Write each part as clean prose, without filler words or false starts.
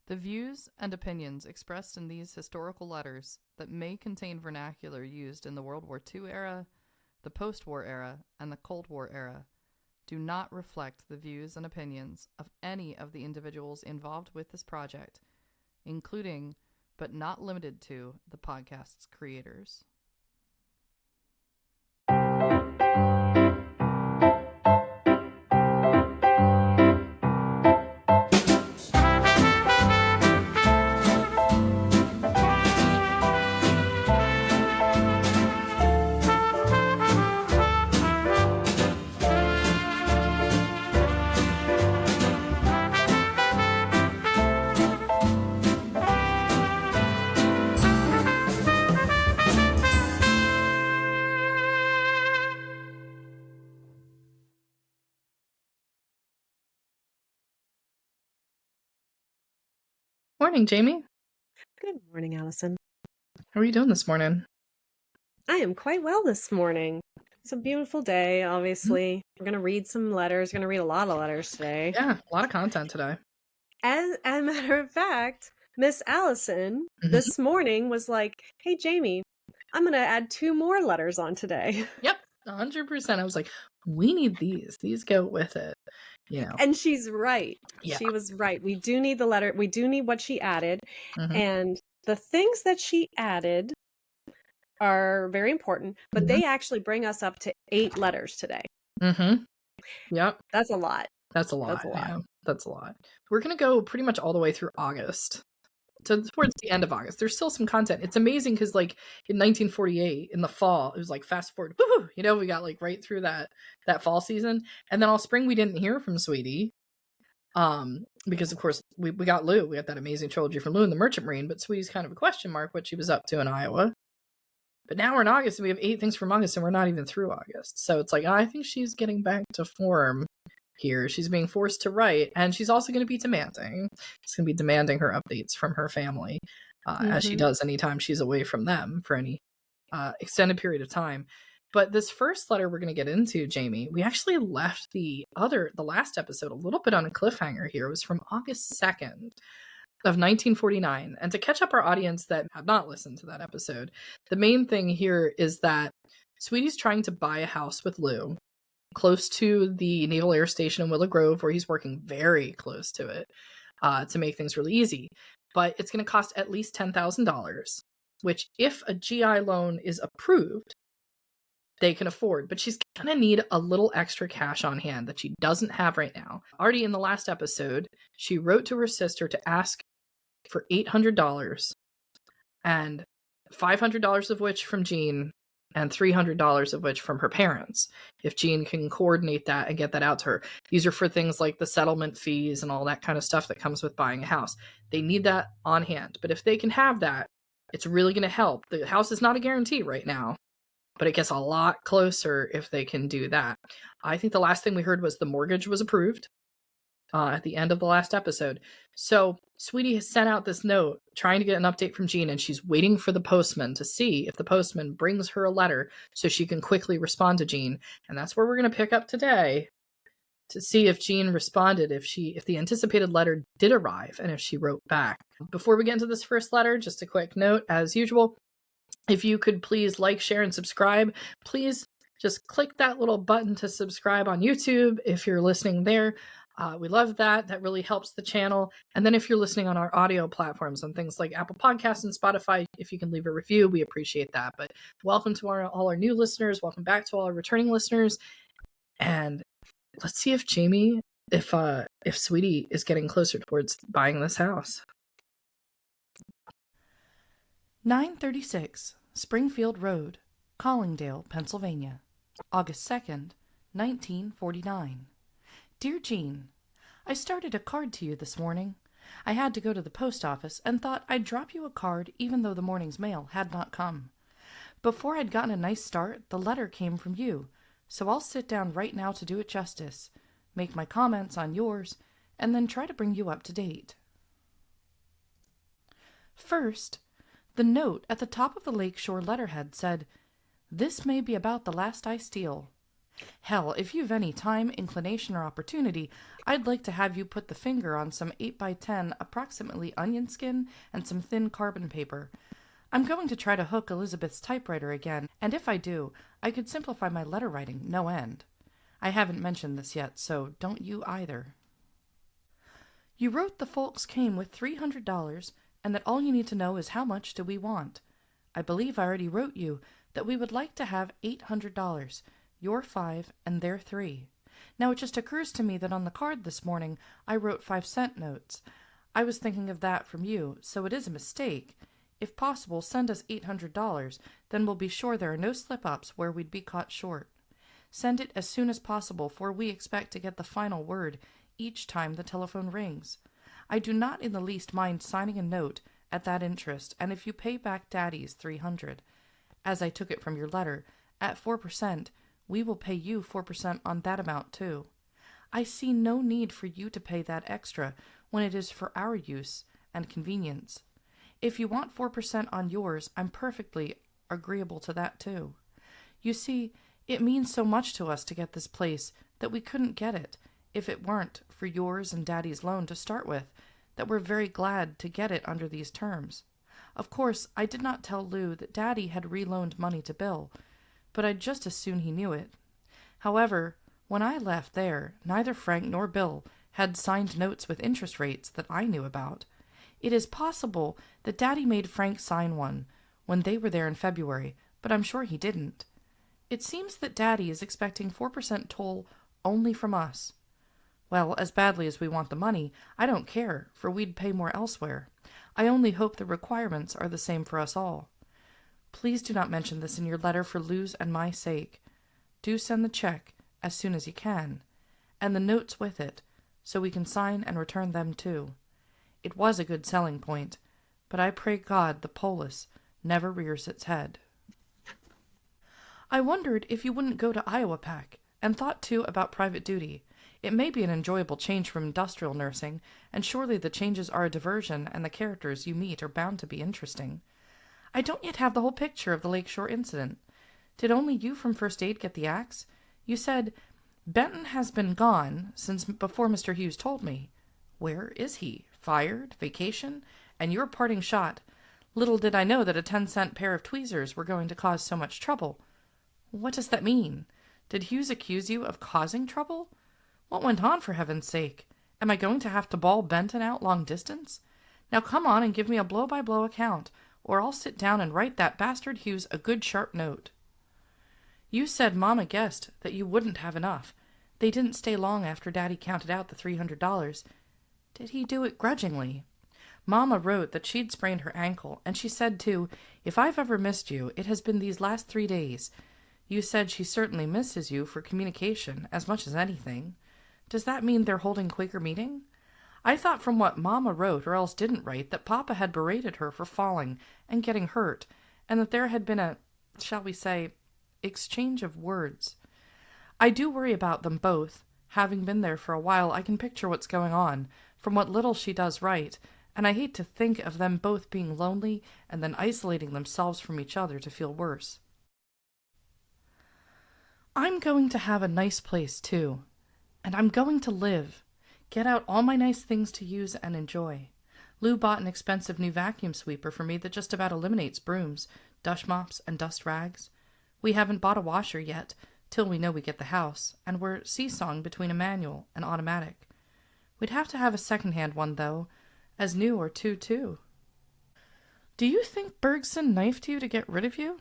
The views and opinions expressed in these historical letters that may contain vernacular used in the World War II era, the post-war era, and the Cold War era do not reflect the views and opinions of any of the individuals involved with this project, including, but not limited to, the podcast's creators. Morning, Jamie. Good morning, Allison. How are you doing this morning? I am quite well this morning. It's a beautiful day, obviously. We're going to read some letters. We're going to read a lot of letters today. Yeah, a lot of content today. As a matter of fact, Miss Allison this morning was like, hey, Jamie, I'm going to add 2 more letters on today. Yep, 100%. I was like, we need these. These go with it. You know. And she's right. Yeah. She was right. We do need the letter. We do need what she added. And the things that she added are very important, but they actually bring us up to 8 letters today. Yep. That's a lot. That's a lot. Yeah, that's a lot. We're going to go pretty much all the way through August. So towards the end of August, there's still some content. It's amazing because like in 1948, in the fall, it was like fast forward, woo-hoo, you know, we got like right through that fall season. And then all spring, we didn't hear from Sweetie. Because of course we got Lew. We got that amazing trilogy from Lew in the Merchant Marine, but Sweetie's kind of a question mark what she was up to in Iowa. But now we're in August and we have 8 things from August and we're not even through August. So it's like, I think she's getting back to form here. She's being forced to write, and she's also going to be demanding. She's going to be demanding her updates from her family, as she does anytime she's away from them for any extended period of time. But this first letter we're going to get into, Jamie, we actually left the last episode a little bit on a cliffhanger here. It was from August 2nd of 1949. And to catch up our audience that have not listened to that episode, the main thing here is that Sweetie's trying to buy a house with Lew close to the Naval Air Station in Willow Grove, where he's working very close to it to make things really easy. But it's going to cost at least $10,000, which if a GI loan is approved, they can afford. But she's going to need a little extra cash on hand that she doesn't have right now. Already in the last episode, she wrote to her sister to ask for $800 and $500 of which from Jeanne and $300 of which from her parents, if Jeanne can coordinate that and get that out to her. These are for things like the settlement fees and all that kind of stuff that comes with buying a house. They need that on hand. But if they can have that, it's really going to help. The house is not a guarantee right now, but it gets a lot closer if they can do that. I think the last thing we heard was the mortgage was approved at the end of the last episode. So Sweetie has sent out this note trying to get an update from Jeanne, and she's waiting for the postman to see if the postman brings her a letter so she can quickly respond to Jeanne. And that's where we're going to pick up today to see if Jeanne responded, if the anticipated letter did arrive, and if she wrote back. Before we get into this first letter, just a quick note, as usual, if you could please like, share, and subscribe, please just click that little button to subscribe on YouTube if you're listening there. We love that. That really helps the channel. And then if you're listening on our audio platforms on things like Apple Podcasts and Spotify, if you can leave a review, we appreciate that. But welcome to all our new listeners. Welcome back to all our returning listeners. And let's see if Jamie, if Sweetie is getting closer towards buying this house. 936 Springfield Road, Collingdale, Pennsylvania, August 2nd, 1949. Dear Jeanne, I started a card to you this morning. I had to go to the post office and thought I'd drop you a card even though the morning's mail had not come. Before I'd gotten a nice start, the letter came from you, so I'll sit down right now to do it justice, make my comments on yours, and then try to bring you up to date. First, the note at the top of the lakeshore letterhead said, "This may be about the last I steal." Hell, if you've any time, inclination, or opportunity, I'd like to have you put the finger on some 8x10 approximately onion skin and some thin carbon paper. I'm going to try to hook Elizabeth's typewriter again, and if I do, I could simplify my letter writing no end. I haven't mentioned this yet, so don't you either. You wrote the folks came with $300, and that all you need to know is how much do we want. I believe I already wrote you that we would like to have $800, your 5 and their 3. Now it just occurs to me that on the card this morning I wrote 5-cent notes. I was thinking of that from you, so it is a mistake. If possible, send us $800, then we'll be sure there are no slip-ups where we'd be caught short. Send it as soon as possible, for we expect to get the final word each time the telephone rings. I do not in the least mind signing a note at that interest, and if you pay back Daddy's $300, as I took it from your letter, at 4%, we will pay you 4% on that amount too. I see no need for you to pay that extra when it is for our use and convenience. If you want 4% on yours, I'm perfectly agreeable to that too. You see, it means so much to us to get this place that we couldn't get it if it weren't for yours and Daddy's loan to start with, that we're very glad to get it under these terms. Of course, I did not tell Lew that Daddy had reloaned money to Bill, but I'd just as soon he knew it. However, when I left there, neither Frank nor Bill had signed notes with interest rates that I knew about. It is possible that Daddy made Frank sign one when they were there in February, but I'm sure he didn't. It seems that Daddy is expecting 4% toll only from us. Well, as badly as we want the money, I don't care, for we'd pay more elsewhere. I only hope the requirements are the same for us all. Please do not mention this in your letter for Lew's and my sake. Do send the check as soon as you can, and the notes with it, so we can sign and return them too. It was a good selling point, but I pray God the polis never rears its head. I wondered if you wouldn't go to Iowa Pack, and thought too about private duty. It may be an enjoyable change from industrial nursing, and surely the changes are a diversion, and the characters you meet are bound to be interesting. I don't yet have the whole picture of the Lakeshore incident. Did only you from First Aid get the axe? You said, Benton has been gone since before Mr. Hughes told me. Where is he? Fired? Vacation? And your parting shot. Little did I know that a 10-cent pair of tweezers were going to cause so much trouble. What does that mean? Did Hughes accuse you of causing trouble? What went on, for heaven's sake? Am I going to have to bawl Benton out long distance? Now come on and give me a blow-by-blow account, or I'll sit down and write that bastard Hughes a good sharp note. You said Mama guessed that you wouldn't have enough. They didn't stay long after Daddy counted out the $300. Did he do it grudgingly? Mama wrote that she'd sprained her ankle, and she said, too, if I've ever missed you, it has been these last 3 days. You said she certainly misses you for communication as much as anything. Does that mean they're holding Quaker meeting? I thought from what Mama wrote or else didn't write that Papa had berated her for falling and getting hurt, and that there had been a, shall we say, exchange of words. I do worry about them both. Having been there for a while, I can picture what's going on, from what little she does write, and I hate to think of them both being lonely and then isolating themselves from each other to feel worse. I'm going to have a nice place, too. And I'm going to live. Get out all my nice things to use and enjoy. Lew bought an expensive new vacuum sweeper for me that just about eliminates brooms, dust mops, and dust rags. We haven't bought a washer yet, till we know we get the house, and we're seesawing between a manual and automatic. We'd have to have a second-hand one, though, as new or two, too. Do you think Bergson knifed you to get rid of you?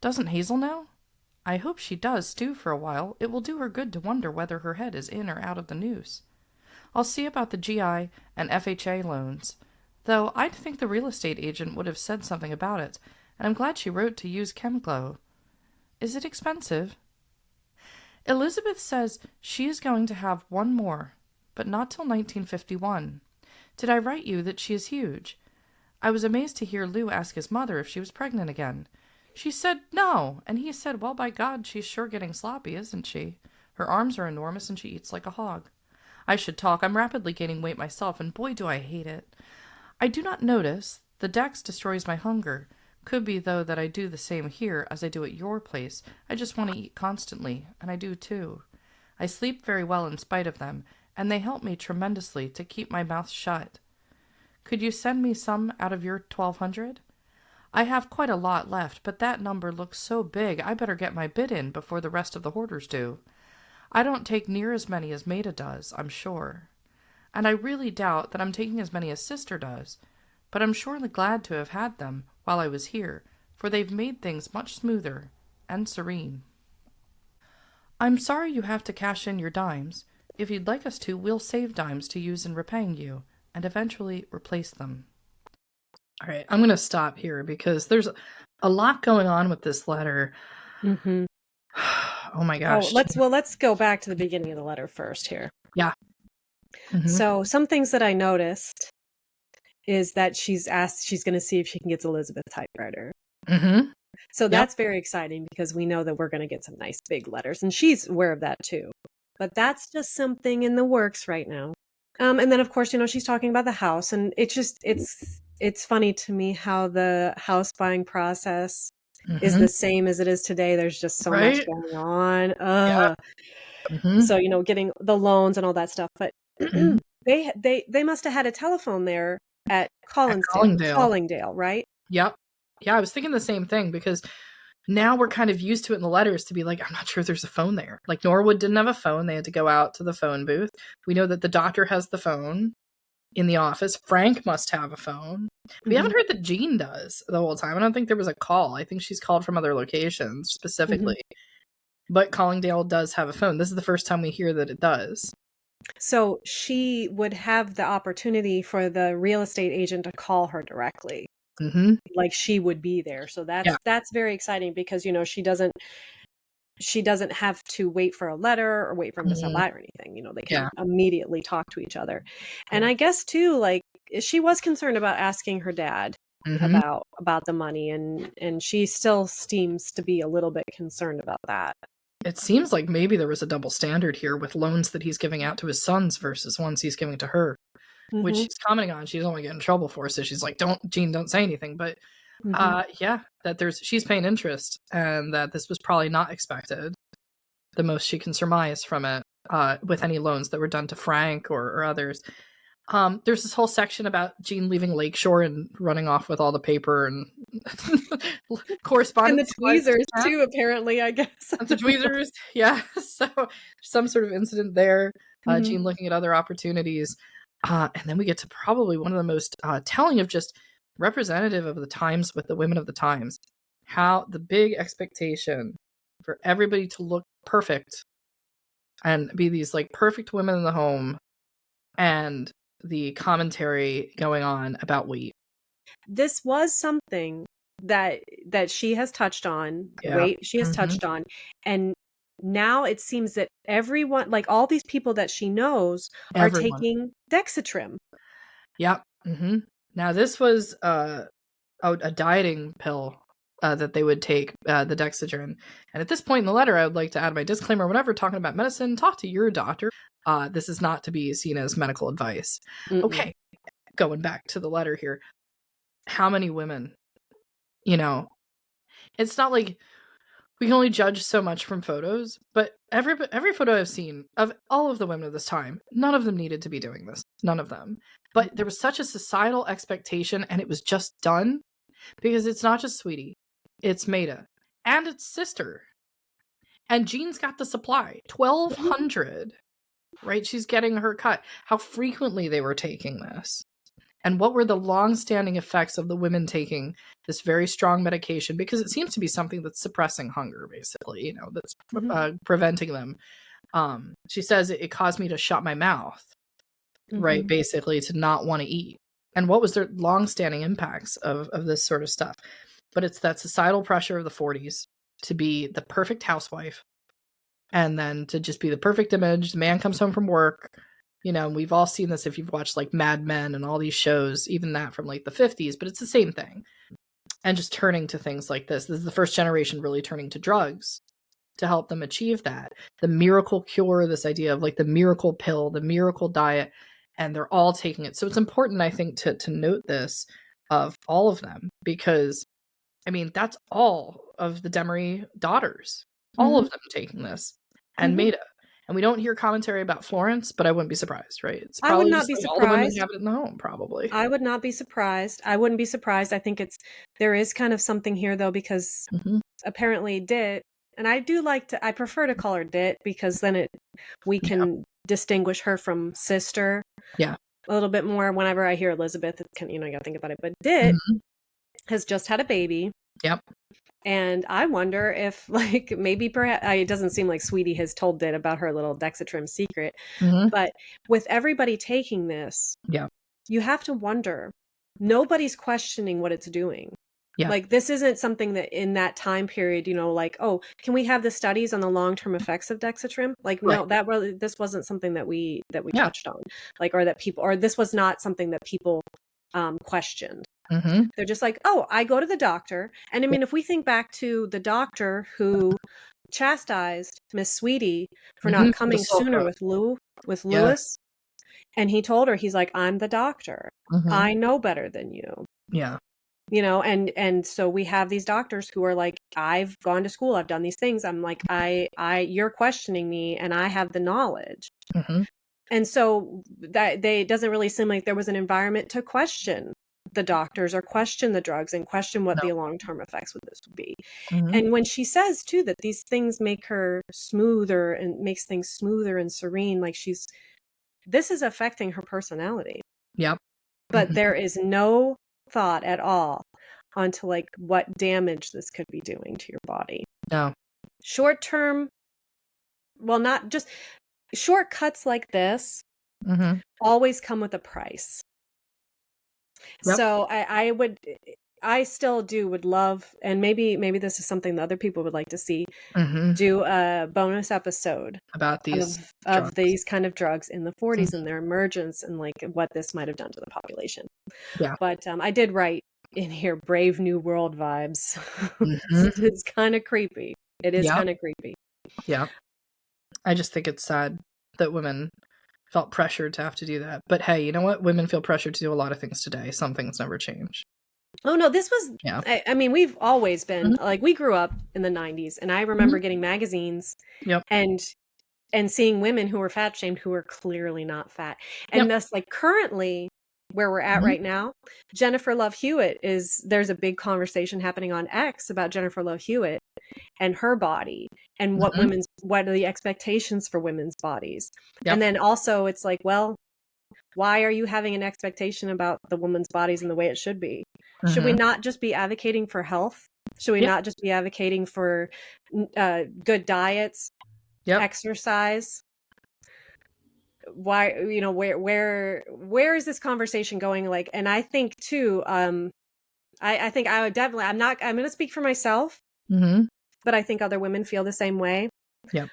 Doesn't Hazel know? I hope she does stew for a while. It will do her good to wonder whether her head is in or out of the noose. I'll see about the GI and FHA loans, though I'd think the real estate agent would have said something about it, and I'm glad she wrote to use ChemGlow. Is it expensive? Elizabeth says she is going to have one more, but not till 1951. Did I write you that she is huge? I was amazed to hear Lew ask his mother if she was pregnant again. She said no, and he said, well, by God, she's sure getting sloppy, isn't she? Her arms are enormous, and she eats like a hog. I should talk. I'm rapidly gaining weight myself, and boy, do I hate it. I do not notice. The Dex destroys my hunger. Could be, though, that I do the same here as I do at your place. I just want to eat constantly, and I do too. I sleep very well in spite of them, and they help me tremendously to keep my mouth shut. Could you send me some out of your 1,200? I have quite a lot left, but that number looks so big I better get my bid in before the rest of the hoarders do. I don't take near as many as Maida does, I'm sure. And I really doubt that I'm taking as many as Sister does, but I'm surely glad to have had them while I was here, for they've made things much smoother and serene. I'm sorry you have to cash in your dimes. If you'd like us to, we'll save dimes to use in repaying you, and eventually replace them. All right, I'm going to stop here because there's a lot going on with this letter. Mm-hmm. Oh my gosh. Let's go back to the beginning of the letter first here. Yeah. Mm-hmm. So some things that I noticed is that she's going to see if she can get Elizabeth typewriter. Mm-hmm. So that's very exciting because we know that we're going to get some nice big letters, and she's aware of that too. But that's just something in the works right now. And then of course, she's talking about the house, and it's funny to me how the house buying process is the same as it is today. There's just so much going on. Yeah. Mm-hmm. So, getting the loans and all that stuff. But they must have had a telephone there at Collingdale, right? Yep. Yeah, I was thinking the same thing because now we're kind of used to it in the letters to be like, I'm not sure if there's a phone there. Like Norwood didn't have a phone. They had to go out to the phone booth. We know that the doctor has the phone in the office. Frank must have a phone. We haven't heard that Jeanne does the whole time. I don't think there was a call. I think she's called from other locations specifically. But Collingdale does have a phone. This is the first time we hear that it does. So she would have the opportunity for the real estate agent to call her directly. Mm-hmm. Like she would be there. So that's very exciting because, she doesn't have to wait for a letter or wait for him to stop by or anything. They can immediately talk to each other. And I guess too, like she was concerned about asking her dad about the money, and she still seems to be a little bit concerned about that. It seems like maybe there was a double standard here with loans that he's giving out to his sons versus ones he's giving to her, which she's commenting on. She's only getting in trouble for, so she's like, Jeanne, don't say anything. But that she's paying interest, and that this was probably not expected. The most she can surmise from it with any loans that were done to Frank or others. There's this whole section about Jeanne leaving Lakeshore and running off with all the paper and correspondence. And the tweezers too, apparently, I guess. The tweezers, yeah. So some sort of incident there. Jeanne looking at other opportunities. And then we get to probably one of the most telling of just representative of the times with the women of the times. How the big expectation for everybody to look perfect and be these like perfect women in the home, and the commentary going on about weight. This was something that she has touched on. Weight she has touched on, and now it seems that everyone, like all these people that she knows, are taking Dexatrim. Yep. Now this was a dieting pill that they would take, the Dexatrim. And at this point in the letter, I would like to add my disclaimer: whenever talking about medicine, talk to your doctor. This is not to be seen as medical advice. Okay, going back to the letter here. How many women? It's not like we can only judge so much from photos, but every photo I've seen of all of the women of this time, none of them needed to be doing this. None of them. But there was such a societal expectation, and it was just done because it's not just Sweetie, it's Maida, and it's Sister. And Jeanne's got the supply. 1,200. Right? She's getting her cut. How frequently they were taking this. And what were the long-standing effects of the women taking this very strong medication? Because it seems to be something that's suppressing hunger, basically, that's preventing them. She says it caused me to shut my mouth, right? Basically, to not want to eat. And what was their long-standing impacts of this sort of stuff? But it's that societal pressure of the 40s to be the perfect housewife, and then to just be the perfect image. The man comes home from work. We've all seen this if you've watched like Mad Men and all these shows, even that from like the 50s, but it's the same thing. And just turning to things like this. This is the first generation really turning to drugs to help them achieve that. The miracle cure, this idea of like the miracle pill, the miracle diet, and they're all taking it. So it's important, I think, to note this of all of them, because I mean, that's all of the Demaree daughters. All of them taking this. And Maida. And we don't hear commentary about Florence, but I wouldn't be surprised, right? It's probably just like all the women have it in the home, probably. I would not be surprised. I wouldn't be surprised. I think there is kind of something here, though, because apparently Dit, and I prefer to call her Dit because then we can distinguish her from sister a little bit more. Whenever I hear Elizabeth, you gotta think about it. But Dit has just had a baby. Yep. And I wonder if, like, maybe perhaps it doesn't seem like Sweetie has told Dit about her little Dexatrim secret, but with everybody taking this, you have to wonder. Nobody's questioning what it's doing. Yeah. Like, this isn't something that in that time period, like, oh, can we have the studies on the long-term effects of Dexatrim? Like, no, this wasn't something that we touched on, like, or this was not something that people questioned. They're just like, oh, I go to the doctor. And I mean, if we think back to the doctor who chastised Miss Sweetie for not coming sooner with Lewis, and he told her, he's like, I'm the doctor. I know better than you. Yeah. And so we have these doctors who are like, I've gone to school, I've done these things. I'm like, you're questioning me and I have the knowledge. And so it doesn't really seem like there was an environment to question the doctors or question the drugs and question what the long-term effects with this would be. And when she says too that these things make her smoother and makes things smoother and serene, like this is affecting her personality. Yep. But there is no thought at all onto like what damage this could be doing to your body. No. Short-term, well, not just shortcuts like this always come with a price. Yep. So I still would love, and maybe this is something that other people would like to see, do a bonus episode about these of these kind of drugs in the 40s and their emergence and like what this might have done to the population. Yeah. But I did write in here Brave New World vibes. It's kind of creepy. It is kind of creepy. Yeah. I just think it's sad that women felt pressured to have to do that. But hey, you know what? Women feel pressured to do a lot of things today. Some things never change. Oh, no, this was, I mean, we've always been, like, we grew up in the 90s, and I remember getting magazines and seeing women who were fat shamed who were clearly not fat. And thus, like, currently, where we're at right now, Jennifer Love Hewitt there's a big conversation happening on X about Jennifer Love Hewitt and her body and what are the expectations for women's bodies. Yep. And then also it's like, well, why are you having an expectation about the woman's bodies and the way it should be? Should we not just be advocating for health? Should we not just be advocating for good diets, exercise? Why, where is this conversation going? Like, and I think too, I think I would definitely, I'm going to speak for myself, but I think other women feel the same way. Yeah.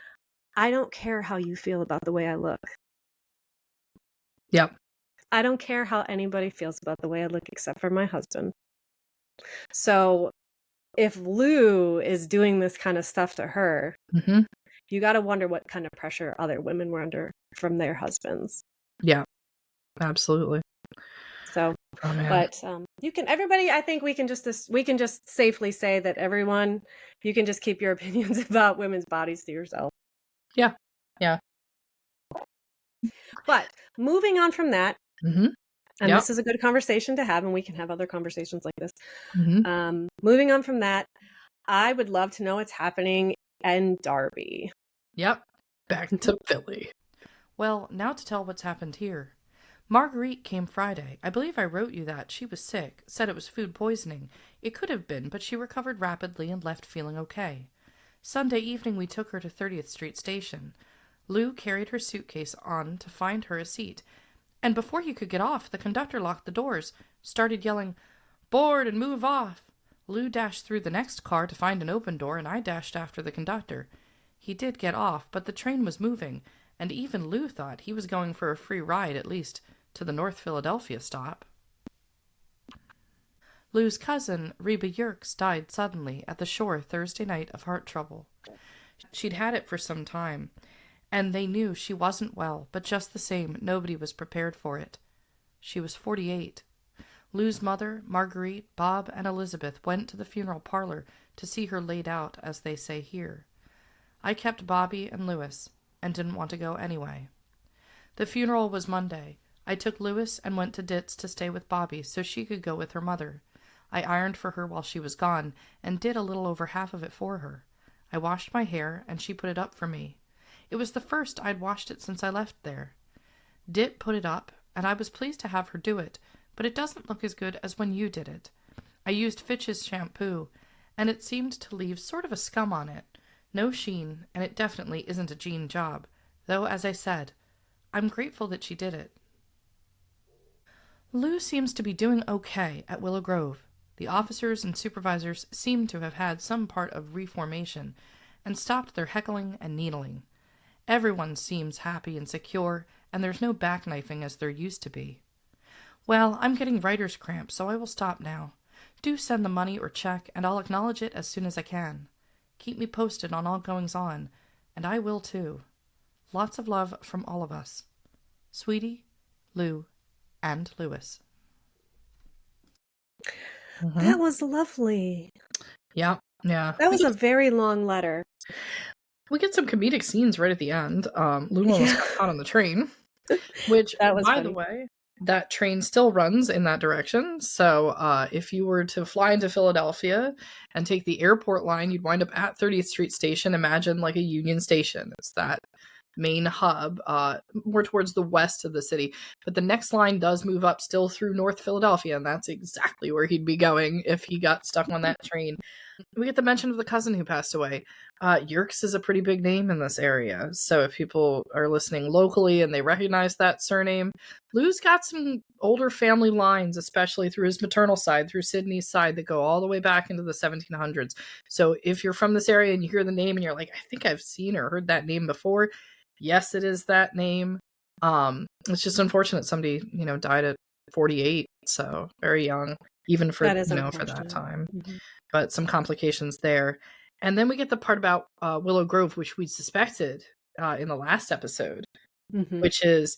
I don't care how you feel about the way I look. Yep. I don't care how anybody feels about the way I look except for my husband. So if Lew is doing this kind of stuff to her, you got to wonder what kind of pressure other women were under from their husbands. Yeah, absolutely. So, but everybody, I think we can just safely say that everyone, you can just keep your opinions about women's bodies to yourself. Yeah. Yeah. But moving on from that, and this is a good conversation to have, and we can have other conversations like this. Moving on from that, I would love to know what's happening in Derby. Yep. Back to Philly. Well, now to tell what's happened here. Marguerite came Friday. I believe I wrote you that. She was sick, said it was food poisoning. It could have been, but she recovered rapidly and left feeling okay. Sunday evening we took her to 30th Street Station. Lew carried her suitcase on to find her a seat, and before he could get off, the conductor locked the doors, started yelling, "Board and move off!" Lew dashed through the next car to find an open door, and I dashed after the conductor. He did get off, but the train was moving, and even Lew thought he was going for a free ride, at least, to the North Philadelphia stop. Lew's cousin, Reba Yerkes, died suddenly at the shore Thursday night of heart trouble. She'd had it for some time, and they knew she wasn't well, but just the same, nobody was prepared for it. She was 48. Lew's mother, Marguerite, Bob, and Elizabeth went to the funeral parlor to see her laid out, as they say here. I kept Bobby and Lewis, and didn't want to go anyway. The funeral was Monday. I took Lewis and went to Ditt's to stay with Bobby so she could go with her mother. I ironed for her while she was gone, and did a little over half of it for her. I washed my hair, and she put it up for me. It was the first I'd washed it since I left there. Ditt put it up, and I was pleased to have her do it, but it doesn't look as good as when you did it. I used Fitch's shampoo, and it seemed to leave sort of a scum on it. No sheen, and it definitely isn't a Jeanne job, though, as I said, I'm grateful that she did it. Lew seems to be doing okay at Willow Grove. The officers and supervisors seem to have had some part of reformation and stopped their heckling and needling. Everyone seems happy and secure, and there's no backknifing as there used to be. Well, I'm getting writer's cramp, so I will stop now. Do send the money or check, and I'll acknowledge it as soon as I can. Keep me posted on all goings-on, and I will too. Lots of love from all of us. Sweetie, Lew, and Lewis. Mm-hmm. That was lovely. Yeah. That was a very long letter. We get some comedic scenes right at the end. Lew almost got caught on the train, which, by funny. The way, that train still runs in that direction. So if you were to fly into Philadelphia and take the airport line, you'd wind up at 30th Street Station. Imagine like a Union Station. It's that main hub, more towards the west of the city. But the next line does move up still through North Philadelphia, and that's exactly where he'd be going if he got stuck on that train. We get the mention of the cousin who passed away. Yerkes is a pretty big name in this area, so if people are listening locally and they recognize that surname, Lew's got some older family lines, especially through his maternal side, through Sydney's side, that go all the way back into the 1700s. So if you're from this area and you hear the name and you're like, I think I've seen or heard that name before, yes, it is that name. It's just unfortunate somebody, died at 48, so very young, even for, for that time. Mm-hmm. But some complications there. And then we get the part about Willow Grove, which we suspected in the last episode, mm-hmm. which is,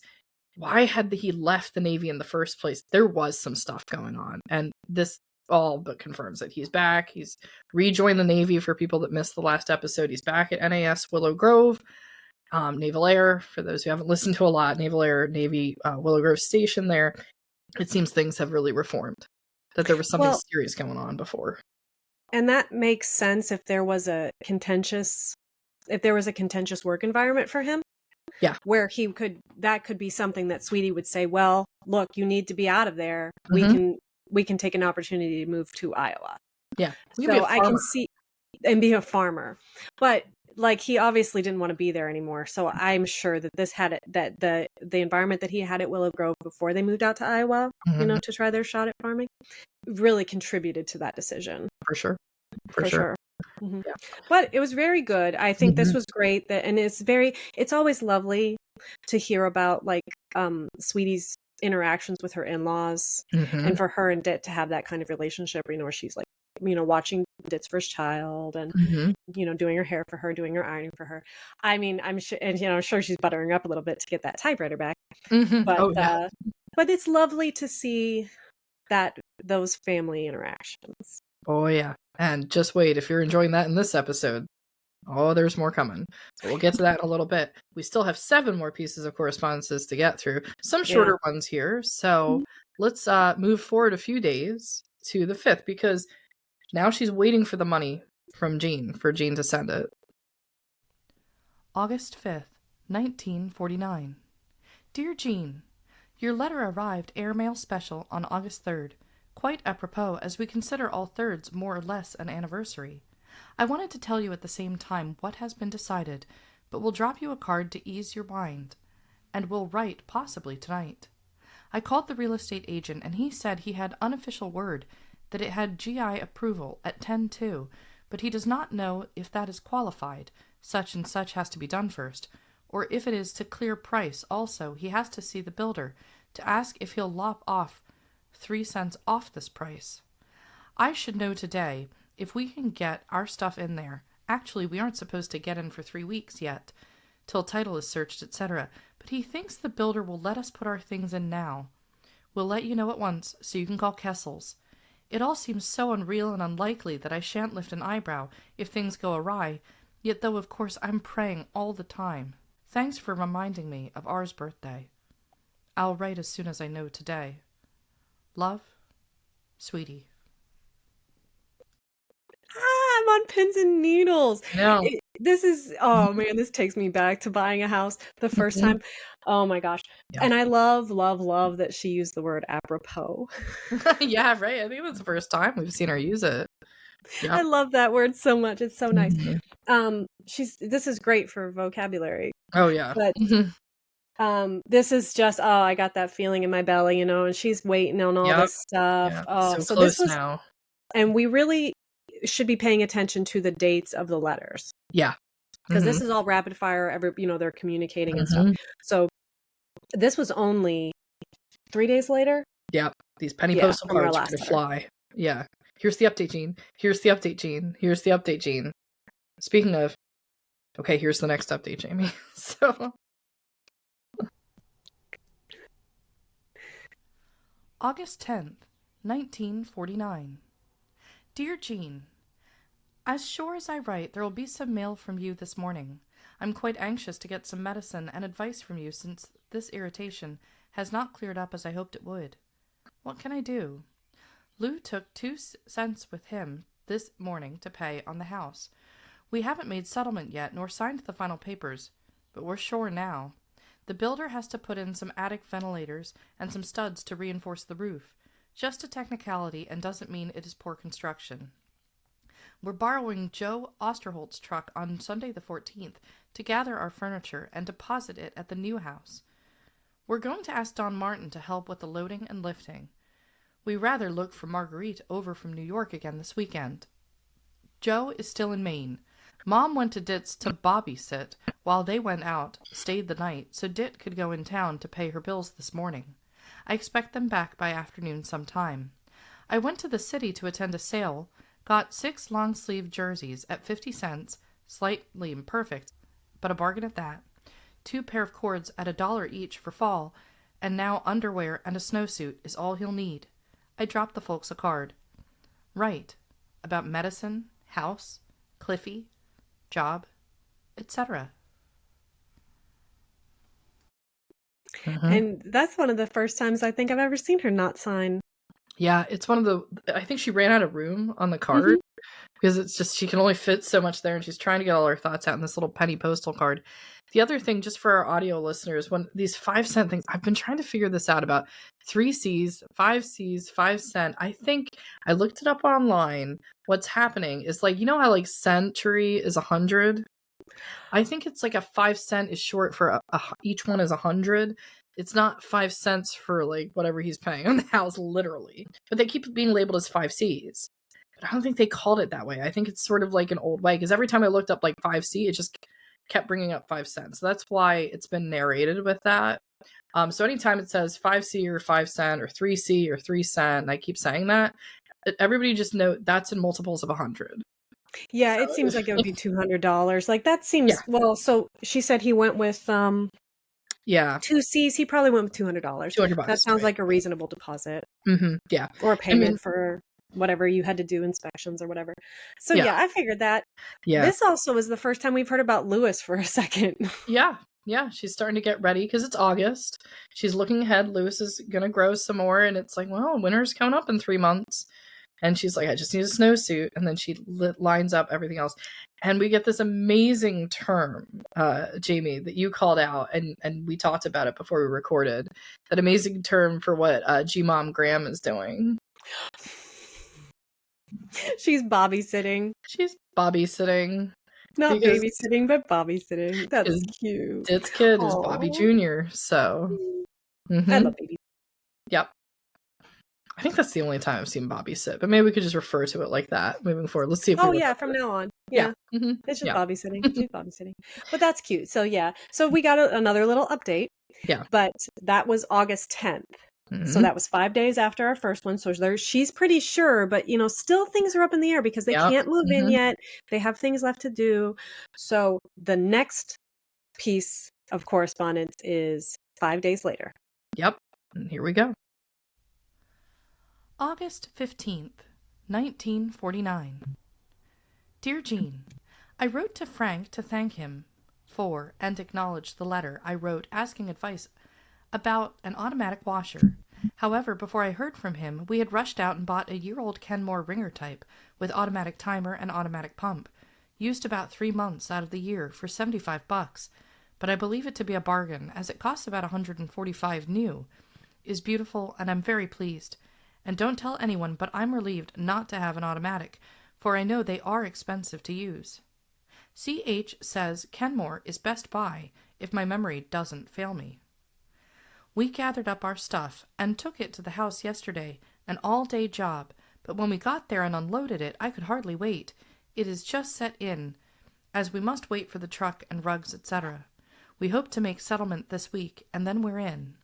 why had he left the Navy in the first place? There was some stuff going on. And this all but confirms that he's back. He's rejoined the Navy for people that missed the last episode. He's back at NAS Willow Grove. Naval Air, for those who haven't listened to a lot, Naval Air Navy Willow Grove Station there. It seems things have really reformed, that there was something serious going on before. And that makes sense if there was a contentious work environment for him. Yeah. Where that could be something that Sweetie would say, well, look, you need to be out of there. Mm-hmm. We can take an opportunity to move to Iowa. Yeah. So I can see, and be a farmer. But like, he obviously didn't want to be there anymore. So I'm sure that the environment that he had at Willow Grove before they moved out to Iowa, mm-hmm. To try their shot at farming, really contributed to that decision. For sure. For sure. Mm-hmm. Yeah. But it was very good. I think this was great. And it's always lovely to hear about like Sweetie's interactions with her in-laws, and for her and Ditt to have that kind of relationship, where she's like, watching Ditt's first child and, doing her hair for her, doing her ironing for her. I mean, I'm sure, and, I'm sure she's buttering up a little bit to get that typewriter back, but, but it's lovely to see those family interactions. Oh yeah. And just wait, if you're enjoying that in this episode, there's more coming. So we'll get to that in a little bit. We still have 7 more pieces of correspondences to get through, some shorter ones here. So let's move forward a few days to the 5th, because now she's waiting for the money from Jeanne, for Jeanne to send it. August 5th, 1949. Dear Jeanne, your letter arrived airmail special on August 3rd. Quite apropos, as we consider all thirds more or less an anniversary. I wanted to tell you at the same time what has been decided, but will drop you a card to ease your mind, and will write possibly tonight. I called the real estate agent, and he said he had unofficial word that it had GI approval at 10-2, but he does not know if that is qualified, such and such has to be done first, or if it is to clear price. Also, he has to see the builder to ask if he'll lop off 3 cents off this price. I should know today if we can get our stuff in there. Actually, we aren't supposed to get in for 3 weeks yet, till title is searched, etc., but he thinks the builder will let us put our things in now. We'll let you know at once, so you can call Kessel's. It all seems so unreal and unlikely that I shan't lift an eyebrow if things go awry, yet though of course I'm praying all the time. Thanks for reminding me of R's birthday. I'll write as soon as I know today. Love, Sweetie. I'm on pins and needles. No. This is, oh man, this takes me back to buying a house the first time. Oh my gosh. Yeah. And I love that she used the word apropos. Yeah, right. I think that's the first time we've seen her use it. Yeah. I love that word so much. It's so nice. This is great for vocabulary. Oh yeah. But this is just, I got that feeling in my belly, and she's waiting on all this stuff. Yeah. Oh, so close this was now. And we really should be paying attention to the dates of the letters. Yeah. Because this is all rapid fire, they're communicating and stuff. So this was only 3 days later. Yeah. These penny postal cards are going to fly. Yeah. Here's the update, Jeanne. Here's the update, Jeanne. Here's the update, Jeanne. Speaking of, okay, here's the next update, Jamie. So August 10th, 1949. Dear Jeanne, as sure as I write, there will be some mail from you this morning. I'm quite anxious to get some medicine and advice from you since this irritation has not cleared up as I hoped it would. What can I do? Lew took 2 cents with him this morning to pay on the house. We haven't made settlement yet nor signed the final papers, but we're sure now. The builder has to put in some attic ventilators and some studs to reinforce the roof. Just a technicality and doesn't mean it is poor construction. We're borrowing Joe Osterholt's truck on Sunday the 14th to gather our furniture and deposit it at the new house. We're going to ask Don Martin to help with the loading and lifting. We rather look for Marguerite over from New York again this weekend. Joe is still in Maine. Mom went to Dit's to babysit while they went out, stayed the night, so Dit could go in town to pay her bills this morning. I expect them back by afternoon sometime. I went to the city to attend a sale, got 6 long-sleeve jerseys at 50 cents, slightly imperfect, but a bargain at that. 2 pair of cords at $1 each for fall, and now underwear and a snowsuit is all he'll need. I dropped the folks a card. Write about medicine, house, Cliffy, job, etc. And that's one of the first times I think I've ever seen her not sign. Yeah, it's one of the, I think she ran out of room on the card because it's just, she can only fit so much there and she's trying to get all her thoughts out in this little penny postal card. The other thing, just for our audio listeners, when these 5-cent things, I've been trying to figure this out about 3 C's, 5 C's, 5 cent. I think I looked it up online. What's happening is like, you know how like century is 100? I think it's like a 5 cent is short for each one is 100. It's not 5 cents for like whatever he's paying on the house, literally. But they keep being labeled as 5 C's. But I don't think they called it that way. I think it's sort of like an old way because every time I looked up like 5C, it just kept bringing up 5 cents. So that's why it's been narrated with that. So anytime it says 5C or 5 cent or 3C or 3 cent, and I keep saying that, everybody just know that's in multiples of 100. Yeah, so it seems like it would be $200. Like that seems well. So she said he went with 2 C's. He probably went with $200. $200. That sounds like a reasonable deposit. Yeah, or a payment for whatever you had to do, inspections or whatever. So yeah, I figured that. Yeah, this also is the first time we've heard about Lewis for a second. Yeah, she's starting to get ready because it's August. She's looking ahead. Lewis is gonna grow some more, and it's like, well, winter's coming up in 3 months. And she's like, I just need a snowsuit. And then she lines up everything else. And we get this amazing term, Jamie, that you called out. And we talked about it before we recorded. That amazing term for what G-Mom Graham is doing. She's babysitting. She's babysitting. Not babysitting, but babysitting. That's cute. Dit's kid is Bobby Jr. So. I love babies. Yep. I think that's the only time I've seen Bobby sit, but maybe we could just refer to it like that moving forward. Let's see if from now on. Yeah. It's just babysitting. She's babysitting. But that's cute. So so we got another little update. Yeah. But that was August 10th. So that was 5 days after our first one. So she's pretty sure, but still things are up in the air because they can't move in yet. They have things left to do. So the next piece of correspondence is 5 days later. Yep. And here we go. August 15th, 1949. Dear Jeanne, I wrote to Frank to thank him for and acknowledge the letter I wrote asking advice about an automatic washer. However, before I heard from him, we had rushed out and bought a year-old Kenmore Ringer type with automatic timer and automatic pump, used about 3 months out of the year for $75, but I believe it to be a bargain as it costs about $145 new, is beautiful, and I'm very pleased. And don't tell anyone, but I'm relieved not to have an automatic, for I know they are expensive to use. C.H. says Kenmore is best buy if my memory doesn't fail me. We gathered up our stuff and took it to the house yesterday, an all-day job, but when we got there and unloaded it, I could hardly wait. It is just set in, as we must wait for the truck and rugs, etc. We hope to make settlement this week, and then we're in.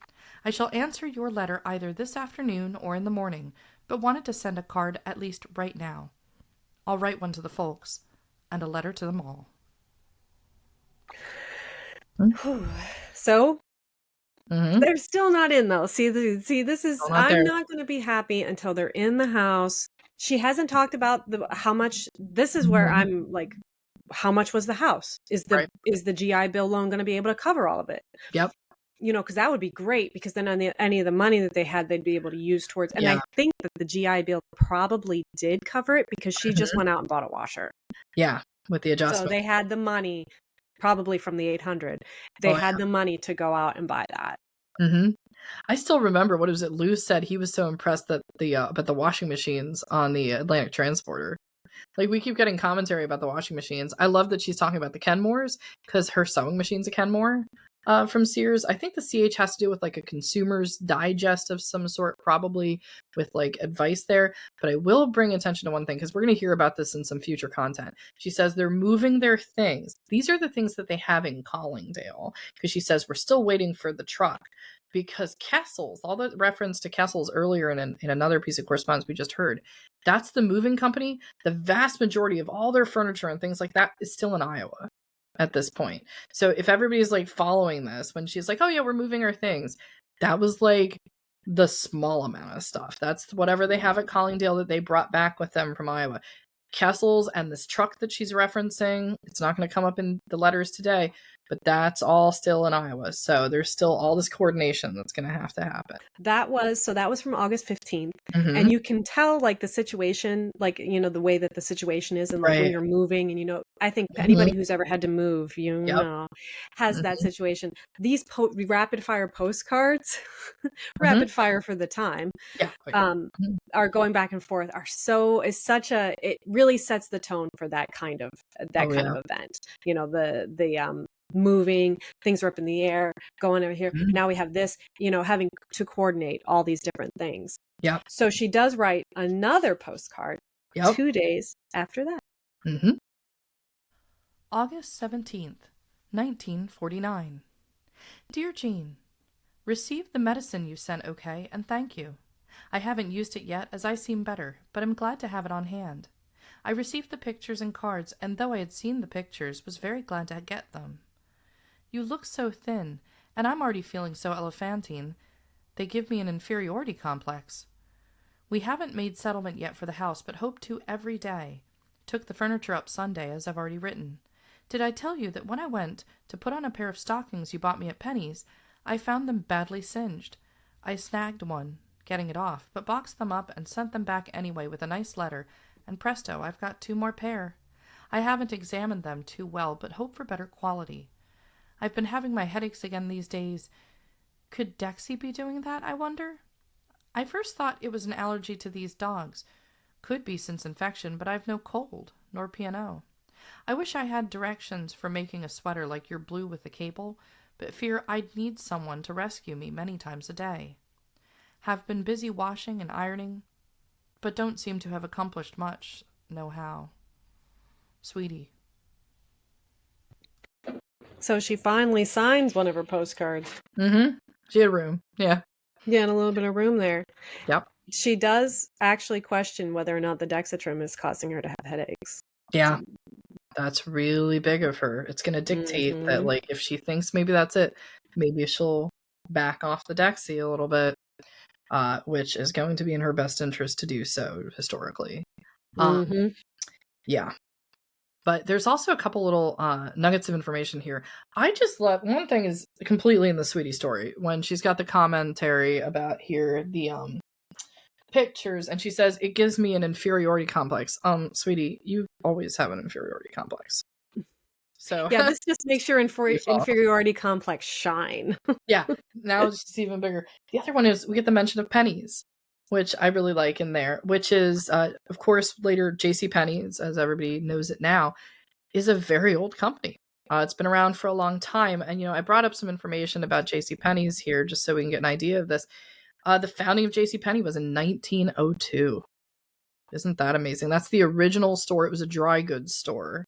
I shall answer your letter either this afternoon or in the morning, but wanted to send a card at least right now. I'll write one to the folks, and a letter to them all. So, they're still not in, though. See, this is, I'm not going to be happy until they're in the house. She hasn't talked about how much, this is where I'm like, how much was the house? Is the GI Bill loan going to be able to cover all of it? Yep. You know, because that would be great, because then on any of the money that they had, they'd be able to use towards. And I think that the GI Bill probably did cover it, because she just went out and bought a washer. Yeah, with the adjustment. So they had the money, probably from the 800. They had the money to go out and buy that. I still remember, what was it? Lew said he was so impressed that about the washing machines on the Atlantic Transporter. Like, we keep getting commentary about the washing machines. I love that she's talking about the Kenmores, because her sewing machine's a Kenmore from Sears. I think the CH has to do with like a consumer's digest of some sort, probably with like advice there. But I will bring attention to one thing, because we're going to hear about this in some future content. She says they're moving their things. These are the things that they have in Collingdale, because she says we're still waiting for the truck. Because Kessels, all the reference to Kessels earlier in another piece of correspondence we just heard, that's the moving company. The vast majority of all their furniture and things like that is still in Iowa at this point. So if everybody's like following this, when she's like, oh yeah, we're moving our things, that was like the small amount of stuff. That's whatever they have at Collingdale that they brought back with them from Iowa. Kessels and this truck that she's referencing, it's not going to come up in the letters today, but that's all still in Iowa. So there's still all this coordination that's going to happen. That was from August 15th. And you can tell, like, the situation, like, you know, the way that the situation is, and like when you're moving, and, you know, I think anybody who's ever had to move, you know, has that situation. These rapid fire postcards, rapid fire for the time, are going back and forth, it really sets the tone for that kind of event. You know, the moving, things are up in the air, going over here. Now we have this, you know, having to coordinate all these different things. Yeah. So she does write another postcard 2 days after that. August 17th, 1949. Dear Jeanne, received the medicine you sent okay, and thank you. I haven't used it yet, as I seem better, but I'm glad to have it on hand. I received the pictures and cards, and though I had seen the pictures, was very glad to get them. You look so thin, and I'm already feeling so elephantine. They give me an inferiority complex. We haven't made settlement yet for the house, but hope to every day. Took the furniture up Sunday, as I've already written. Did I tell you that when I went to put on a pair of stockings you bought me at Penny's, I found them badly singed? I snagged one, getting it off, but boxed them up and sent them back anyway with a nice letter, and presto, I've got 2 more pair. I haven't examined them too well, but hope for better quality. I've been having my headaches again these days. Could Dexy be doing that, I wonder? I first thought it was an allergy to these dogs. Could be since infection, but I've no cold, nor P&O. I wish I had directions for making a sweater like your blue with the cable, but fear I'd need someone to rescue me many times a day. Have been busy washing and ironing, but don't seem to have accomplished much, no how. Sweetie. So she finally signs one of her postcards. She had room. Yeah. Yeah, and a little bit of room there. Yep. She does actually question whether or not the Dexatrim is causing her to have headaches. Yeah. That's really big of her. It's going to dictate that, like, if she thinks maybe that's it, maybe she'll back off the Dexy a little bit. which is going to be in her best interest to do so historically. Yeah. But there's also a couple little nuggets of information here. I just love, one thing is completely in the Sweetie story, when she's got the commentary about here, the pictures, and she says, it gives me an inferiority complex. Sweetie, you always have an inferiority complex. So yeah, this just makes your inferiority complex shine. Yeah, now it's just even bigger. The other one is we get the mention of pennies, which I really like in there, which is, of course, later JCPenney's, as everybody knows it now, is a very old company. It's been around for a long time. And, I brought up some information about JCPenney's here just so we can get an idea of this. The founding of JCPenney was in 1902. Isn't that amazing? That's the original store. It was a dry goods store.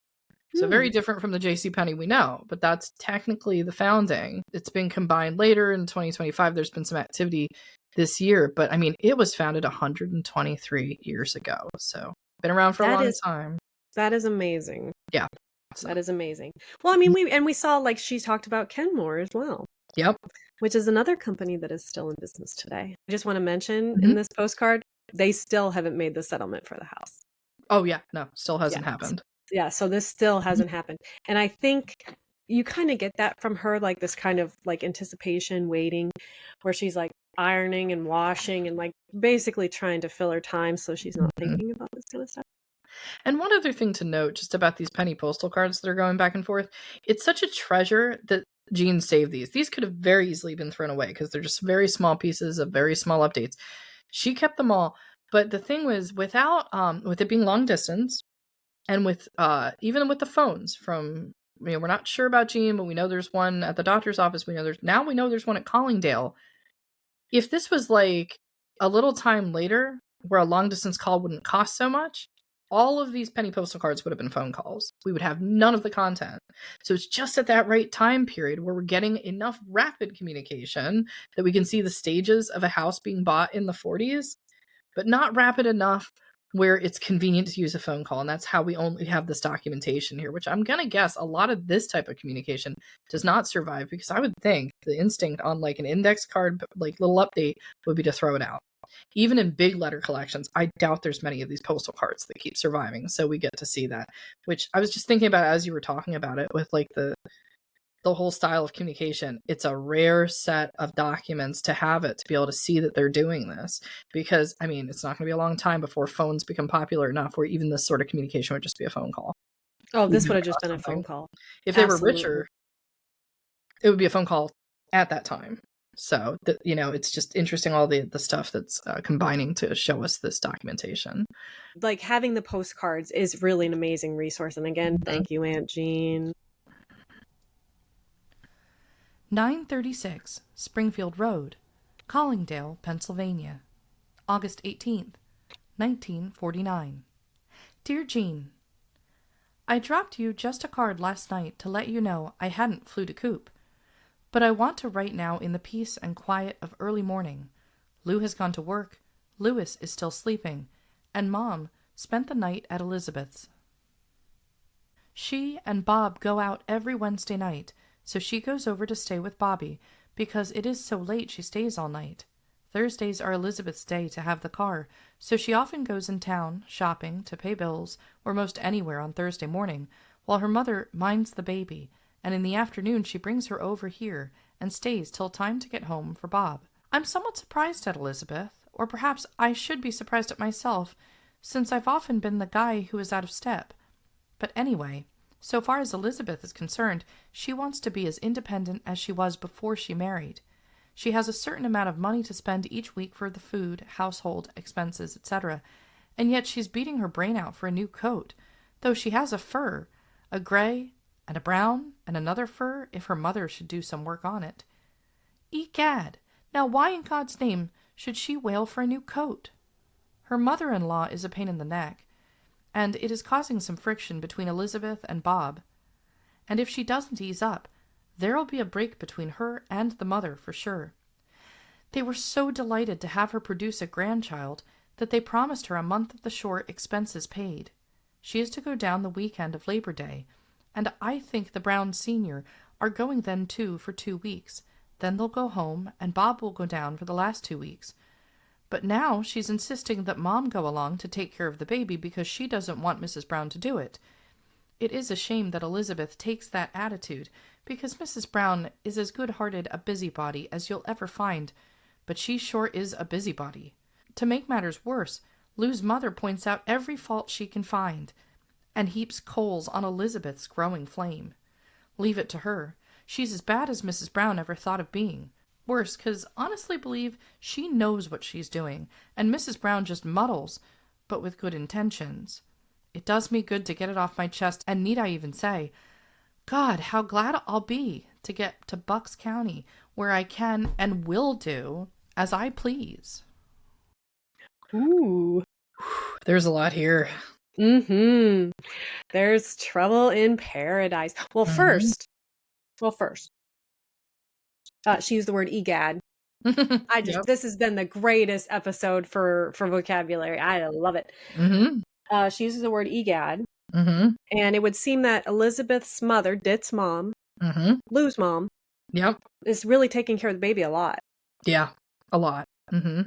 So very different from the JCPenney we know, but that's technically the founding. It's been combined later in 2025. There's been some activity this year, but I mean, it was founded 123 years ago. So been around for a long time. That is amazing. Yeah. So. That is amazing. Well, I mean, we saw, like, she talked about Kenmore as well. Yep. Which is another company that is still in business today. I just want to mention in this postcard, they still haven't made the settlement for the house. Oh, yeah. No, still hasn't happened. Yeah, so this still hasn't happened. And I think you kind of get that from her, like this kind of like anticipation, waiting, where she's like ironing and washing and like basically trying to fill her time so she's not thinking about this kind of stuff. And one other thing to note just about these penny postal cards that are going back and forth, it's such a treasure that Jeanne saved these. These could have very easily been thrown away because they're just very small pieces of very small updates. She kept them all. But the thing was, with it being long distance, and with even with the phones from, we're not sure about Jeanne, but we know there's one at the doctor's office. We know there's one at Collingdale. If this was like a little time later where a long distance call wouldn't cost so much, all of these penny postal cards would have been phone calls. We would have none of the content. So it's just at that right time period where we're getting enough rapid communication that we can see the stages of a house being bought in the 40s, but not rapid enough where it's convenient to use a phone call. And that's how we only have this documentation here, which I'm going to guess a lot of this type of communication does not survive, because I would think the instinct on like an index card, like little update, would be to throw it out. Even in big letter collections, I doubt there's many of these postal cards that keep surviving. So we get to see that, which I was just thinking about as you were talking about it with like the whole style of communication. It's a rare set of documents to have it, to be able to see that they're doing this, because I mean, it's not going to be a long time before phones become popular enough where even this sort of communication would just be a phone call. Oh, this would have just been a phone call. If they were richer, it would be a phone call at that time. So it's just interesting, all the stuff that's combining to show us this documentation. Like, having the postcards is really an amazing resource. And again, thank you, Aunt Jeanne. 936 Springfield Road, Collingdale, Pennsylvania, August 18th, 1949. Dear Jeanne, I dropped you just a card last night to let you know I hadn't flew to coop, but I want to write now in the peace and quiet of early morning. Lew has gone to work, Lewis is still sleeping, and Mom spent the night at Elizabeth's. She and Bob go out every Wednesday night, so she goes over to stay with Bobby, because it is so late she stays all night. Thursdays are Elizabeth's day to have the car, so she often goes in town, shopping, to pay bills, or most anywhere on Thursday morning, while her mother minds the baby, and in the afternoon she brings her over here and stays till time to get home for Bob. I'm somewhat surprised at Elizabeth, or perhaps I should be surprised at myself, since I've often been the guy who is out of step. But anyway, so far as Elizabeth is concerned, she wants to be as independent as she was before she married. She has a certain amount of money to spend each week for the food, household, expenses, etc., and yet she's beating her brain out for a new coat, though she has a fur, a gray, and a brown, and another fur if her mother should do some work on it. Egad! Now why in God's name should she wail for a new coat? Her mother-in-law is a pain in the neck, and it is causing some friction between Elizabeth and Bob. And if she doesn't ease up, there'll be a break between her and the mother for sure. They were so delighted to have her produce a grandchild that they promised her a month of the shore expenses paid. She is to go down the weekend of Labor Day, and I think the Browns Senior are going then too for 2 weeks. Then they'll go home, and Bob will go down for the last 2 weeks. But now she's insisting that Mom go along to take care of the baby because she doesn't want Mrs. Brown to do it. It is a shame that Elizabeth takes that attitude, because Mrs. Brown is as good-hearted a busybody as you'll ever find, but she sure is a busybody. To make matters worse, Lew's mother points out every fault she can find, and heaps coals on Elizabeth's growing flame. Leave it to her. She's as bad as Mrs. Brown ever thought of being. Worse, 'cause honestly believe she knows what she's doing, and Mrs. Brown just muddles, but with good intentions. It does me good to get it off my chest, and need I even say, God, how glad I'll be to get to Bucks County, where I can and will do as I please. Ooh. There's a lot here. There's trouble in paradise. Well, first, she used the word egad. This has been the greatest episode for vocabulary. I love it. She uses the word egad. And it would seem that Elizabeth's mother, Dit's mom, Lew's mom, is really taking care of the baby a lot. Yeah, a lot. Yeah.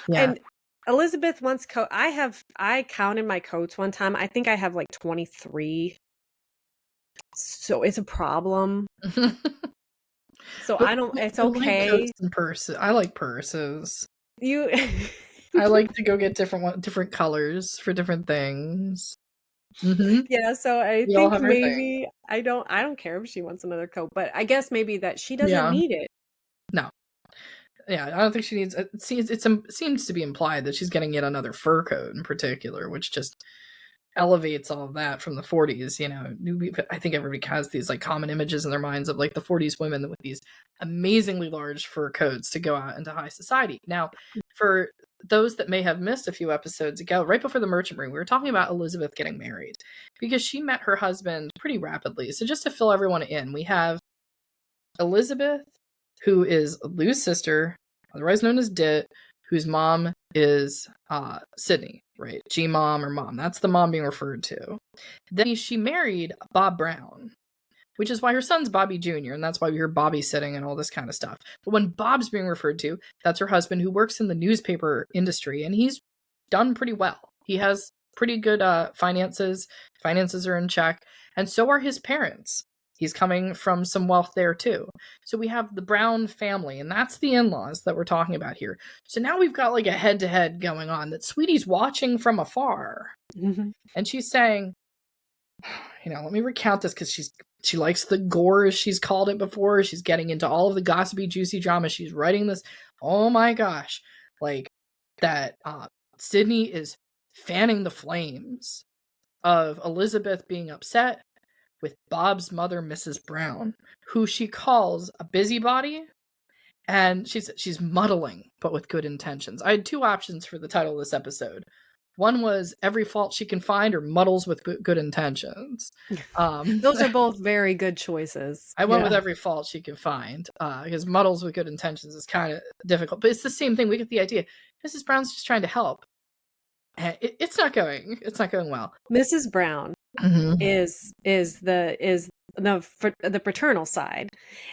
And Elizabeth wants I counted my coats one time. I think I have like 23. So it's a problem. So it's okay. I like coats and purses. I like purses. I like to go get different colors for different things. Yeah, so I think maybe I don't care if she wants another coat, but I guess maybe that she doesn't need it. No. Yeah, I don't think she needs it. Seems to be implied that she's getting yet another fur coat in particular, which just elevates all of that from the 40s. You know, I think everybody has these like common images in their minds of like the 40s women with these amazingly large fur coats to go out into high society. Now, for those that may have missed a few episodes ago, right before the Merchant Marine, we were talking about Elizabeth getting married because she met her husband pretty rapidly. So just to fill everyone in, we have Elizabeth, who is Lew's sister, otherwise known as Dit, whose mom is Sydney, right? G-mom or mom. That's the mom being referred to. Then she married Bob Brown, which is why her son's Bobby Jr., and that's why we hear Bobby sitting and all this kind of stuff. But when Bob's being referred to, that's her husband, who works in the newspaper industry, and he's done pretty well. He has pretty good finances. Finances are in check, and so are his parents. He's coming from some wealth there too. So we have the Brown family, and that's the in-laws that we're talking about here. So now we've got like a head-to-head going on that Sweetie's watching from afar. And she's saying, let me recount this because she likes the gore, as she's called it before. She's getting into all of the gossipy, juicy drama. She's writing this. Oh my gosh. Like that Sydney is fanning the flames of Elizabeth being upset with Bob's mother, Mrs. Brown, who she calls a busybody, and she's muddling, but with good intentions. I had two options for the title of this episode. One was Every Fault She Can Find, or Muddles with Good Intentions. Those are both very good choices. I went with Every Fault She Can Find, because Muddles with Good Intentions is kind of difficult, but it's the same thing. We get the idea. Mrs. Brown's just trying to help. And it's not going well. Mrs. Brown is the paternal side,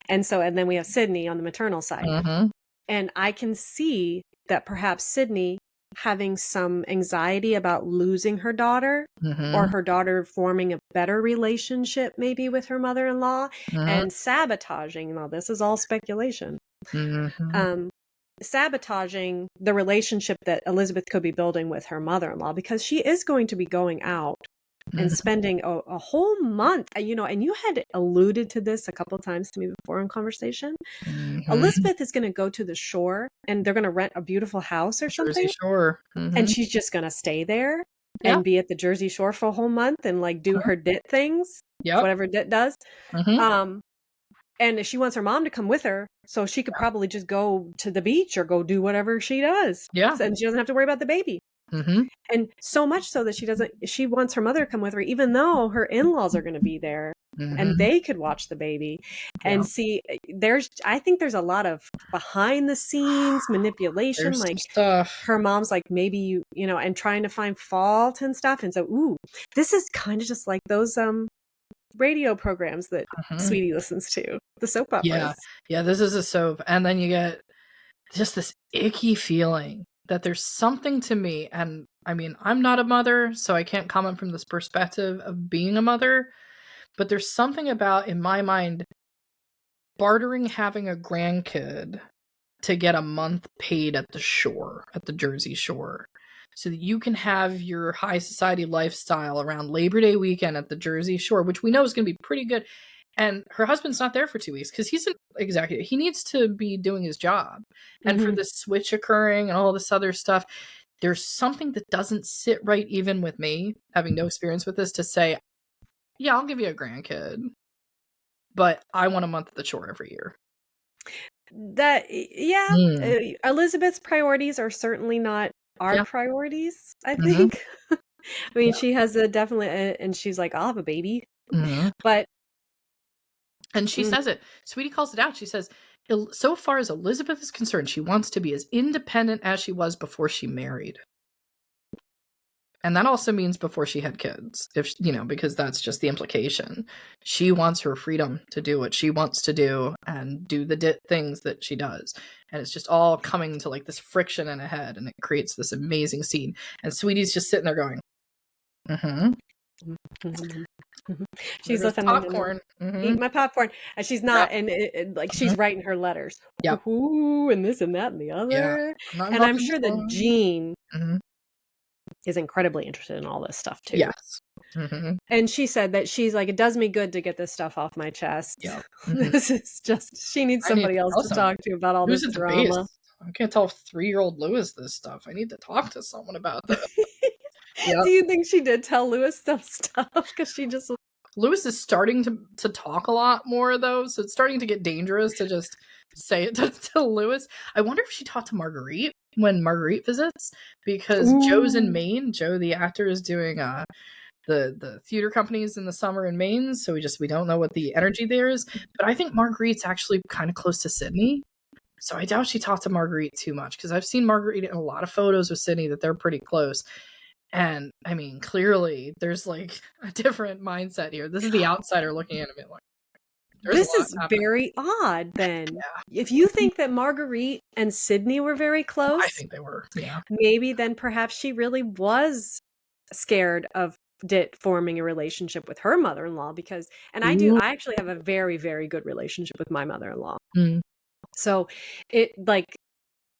and then we have Sydney on the maternal side, and I can see that perhaps Sydney having some anxiety about losing her daughter, or her daughter forming a better relationship maybe with her mother-in-law, and sabotaging. Now this is all speculation. Sabotaging the relationship that Elizabeth could be building with her mother-in-law, because she is going to be going out and spending a whole month, and you had alluded to this a couple of times to me before in conversation. Elizabeth is going to go to the shore, and they're going to rent a beautiful house or something. Jersey Shore. And she's just going to stay there and be at the Jersey Shore for a whole month and like do her Dit things, whatever Dit does. And if she wants her mom to come with her, so she could probably just go to the beach or go do whatever she does. And she doesn't have to worry about the baby. And so much so that she wants her mother to come with her, even though her in-laws are going to be there and they could watch the baby and see. I think there's a lot of behind the scenes manipulation, there's like stuff. Her mom's like, maybe and trying to find fault and stuff. And so, this is kind of just like those radio programs that Sweetie listens to, the soap operas. Yeah, this is a soap, and then you get just this icky feeling that there's something to me, and I mean, I'm not a mother, so I can't comment from this perspective of being a mother, but there's something about, in my mind, bartering having a grandkid to get a month paid at the shore, at the Jersey Shore, so that you can have your high society lifestyle around Labor Day weekend at the Jersey Shore, which we know is going to be pretty good. And her husband's not there for 2 weeks because he's an executive. He needs to be doing his job. And for this switch occurring and all this other stuff, there's something that doesn't sit right even with me, having no experience with this, to say, yeah, I'll give you a grandkid, but I want a month at the shore every year. Elizabeth's priorities are certainly not our priorities, I think. I mean, she has a definitely, and she's like, I'll have a baby. But and she says it. Sweetie calls it out. She says, so far as Elizabeth is concerned, she wants to be as independent as she was before she married. And that also means before she had kids, if because that's just the implication. She wants her freedom to do what she wants to do and do the things that she does. And it's just all coming to like this friction in a head, and it creates this amazing scene. And Sweetie's just sitting there going, she's listening popcorn. Eat my popcorn, and she's not, and like she's writing her letters. Ooh, and this and that and the other. And I'm sure that Jeanne is incredibly interested in all this stuff too. Yes. And she said that she's like, it does me good to get this stuff off my chest. This is just, she needs somebody else to talk to about all this drama. I can't tell 3-year-old Lewis this stuff. I need to talk to someone about this. Do you think she did tell Lewis some stuff? Because she just... Lewis is starting to talk a lot more, though, so it's starting to get dangerous to just say it to Lewis. I wonder if she talked to Marguerite when Marguerite visits, because Joe's in Maine. Joe, the actor, is doing the theater companies in the summer in Maine, so we don't know what the energy there is. But I think Marguerite's actually kind of close to Sydney, so I doubt she talked to Marguerite too much, because I've seen Marguerite in a lot of photos with Sydney that they're pretty close. And I mean, clearly there's like a different mindset here. This is the outsider looking at it like, this is very odd then. If you think that Marguerite and Sydney were very close, I think they were. Maybe then perhaps she really was scared of Dit forming a relationship with her mother-in-law, because, and I actually have a very, very good relationship with my mother-in-law. So it like,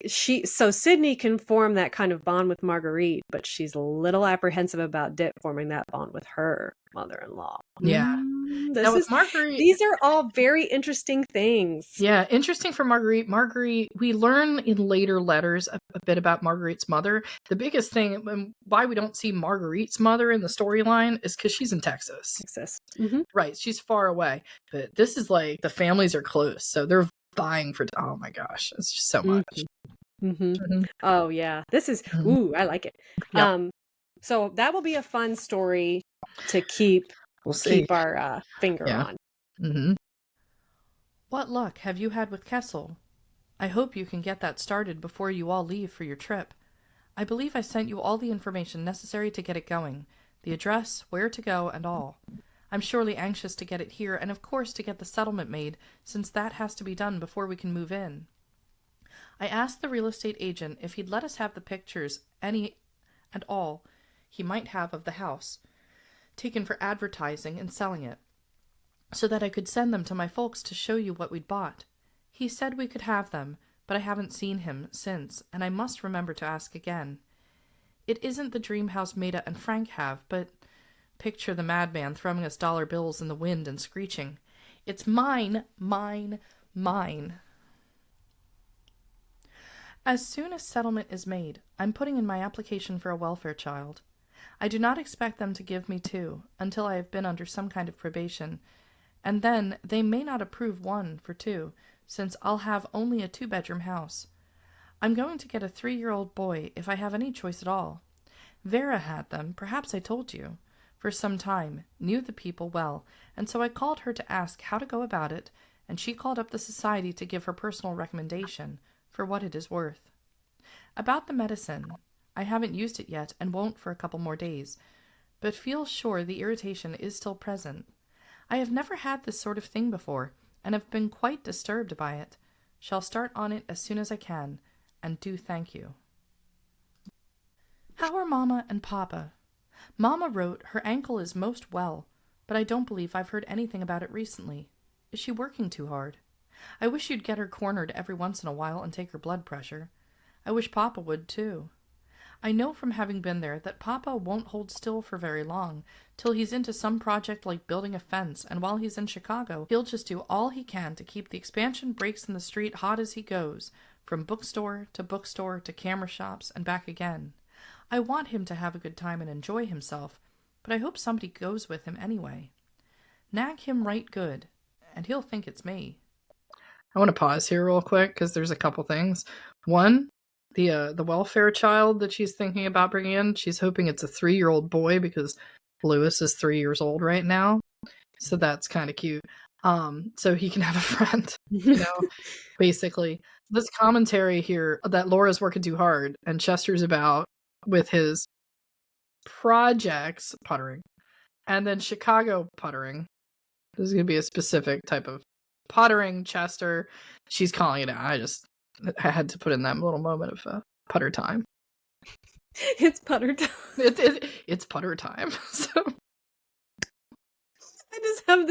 so Sydney can form that kind of bond with Marguerite, but she's a little apprehensive about Dit forming that bond with her mother-in-law. Now with Marguerite, these are all very interesting things. Yeah, interesting for Marguerite. Marguerite, we learn in later letters a bit about Marguerite's mother. The biggest thing why we don't see Marguerite's mother in the storyline is because she's in Texas. Right, she's far away. But this is like, the families are close, so they're vying for, oh my gosh, it's just so much. Oh yeah, this is I like it. So that will be a fun story to keep our finger on. What luck have you had with Kessel? I hope you can get that started before you all leave for your trip. I believe I sent you all the information necessary to get it going, the address, where to go, and all. I'm surely anxious to get it here, and of course to get the settlement made, since that has to be done before we can move in. I asked the real estate agent if he'd let us have the pictures, any and all he might have of the house, taken for advertising and selling it, so that I could send them to my folks to show you what we'd bought. He said we could have them, but I haven't seen him since, and I must remember to ask again. It isn't the dream house Maida and Frank have, but picture the madman throwing us dollar bills in the wind and screeching, "It's mine, mine, mine." As soon as settlement is made, I'm putting in my application for a welfare child. I do not expect them to give me 2 until I have been under some kind of probation, and then they may not approve 1 for 2, since I'll have only a 2-bedroom house. I'm going to get a 3-year-old boy if I have any choice at all. Vera had them, perhaps I told you, for some time, knew the people well, and so I called her to ask how to go about it, and she called up the society to give her personal recommendation, for what it is worth. About the medicine, I haven't used it yet and won't for a couple more days, but feel sure the irritation is still present. I have never had this sort of thing before, and have been quite disturbed by it. Shall start on it as soon as I can, and do thank you. How are Mama and Papa? Mama wrote her ankle is most well, but I don't believe I've heard anything about it recently. Is she working too hard? I wish you'd get her cornered every once in a while and take her blood pressure. I wish Papa would, too. I know from having been there that Papa won't hold still for very long, till he's into some project like building a fence, and while he's in Chicago, he'll just do all he can to keep the expansion brakes in the street hot as he goes, from bookstore to camera shops and back again. I want him to have a good time and enjoy himself, but I hope somebody goes with him anyway. Nag him right good, and he'll think it's me. I want to pause here real quick, because there's a couple things. One, the welfare child that she's thinking about bringing in, she's hoping it's a 3-year-old boy, because Lewis is 3 years old right now. So that's kind of cute. So he can have a friend, basically. This commentary here that Laura's working too hard and Chester's about with his projects puttering, and then Chicago puttering. This is going to be a specific type of puttering, Chester. She's calling it out. I had to put in that little moment of putter time. It's putter time. It's putter time. So I just have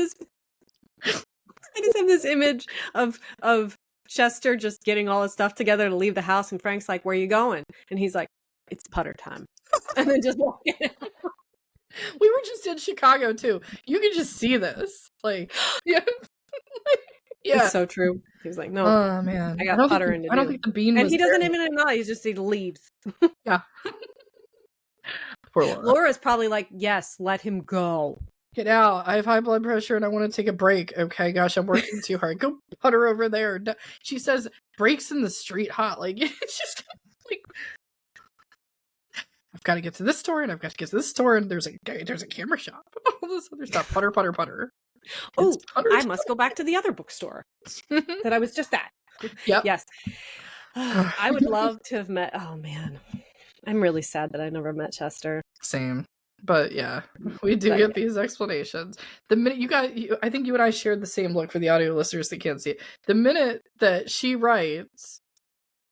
this image of Chester just getting all his stuff together to leave the house, and Frank's like, "Where are you going?" And he's like, "It's putter time," and then just walking out. We were just in Chicago too. You can just see this, like, yeah. Yeah. It's so true. He's like, "No, oh man, I got puttering to do." I don't think the bean. And he doesn't even acknowledge; he leaves. Yeah. Poor Laura. Laura's probably like, "Yes, let him go. Get out. I have high blood pressure and I want to take a break. Okay, gosh, I'm working too hard. Go putter over there." She says, "Breaks in the street hot." Like, it's just like, I've got to get to this store and I've got to get to this store and there's a camera shop. All this other stuff. Putter, putter, putter. Oh, I must go back to the other bookstore that I was just at. Yep. Yes. I would love to have met. Oh man, I'm really sad that I never met Chester. Same. But yeah, we do get these explanations. The minute I think you and I shared the same look for the audio listeners that can't see it. The minute that she writes,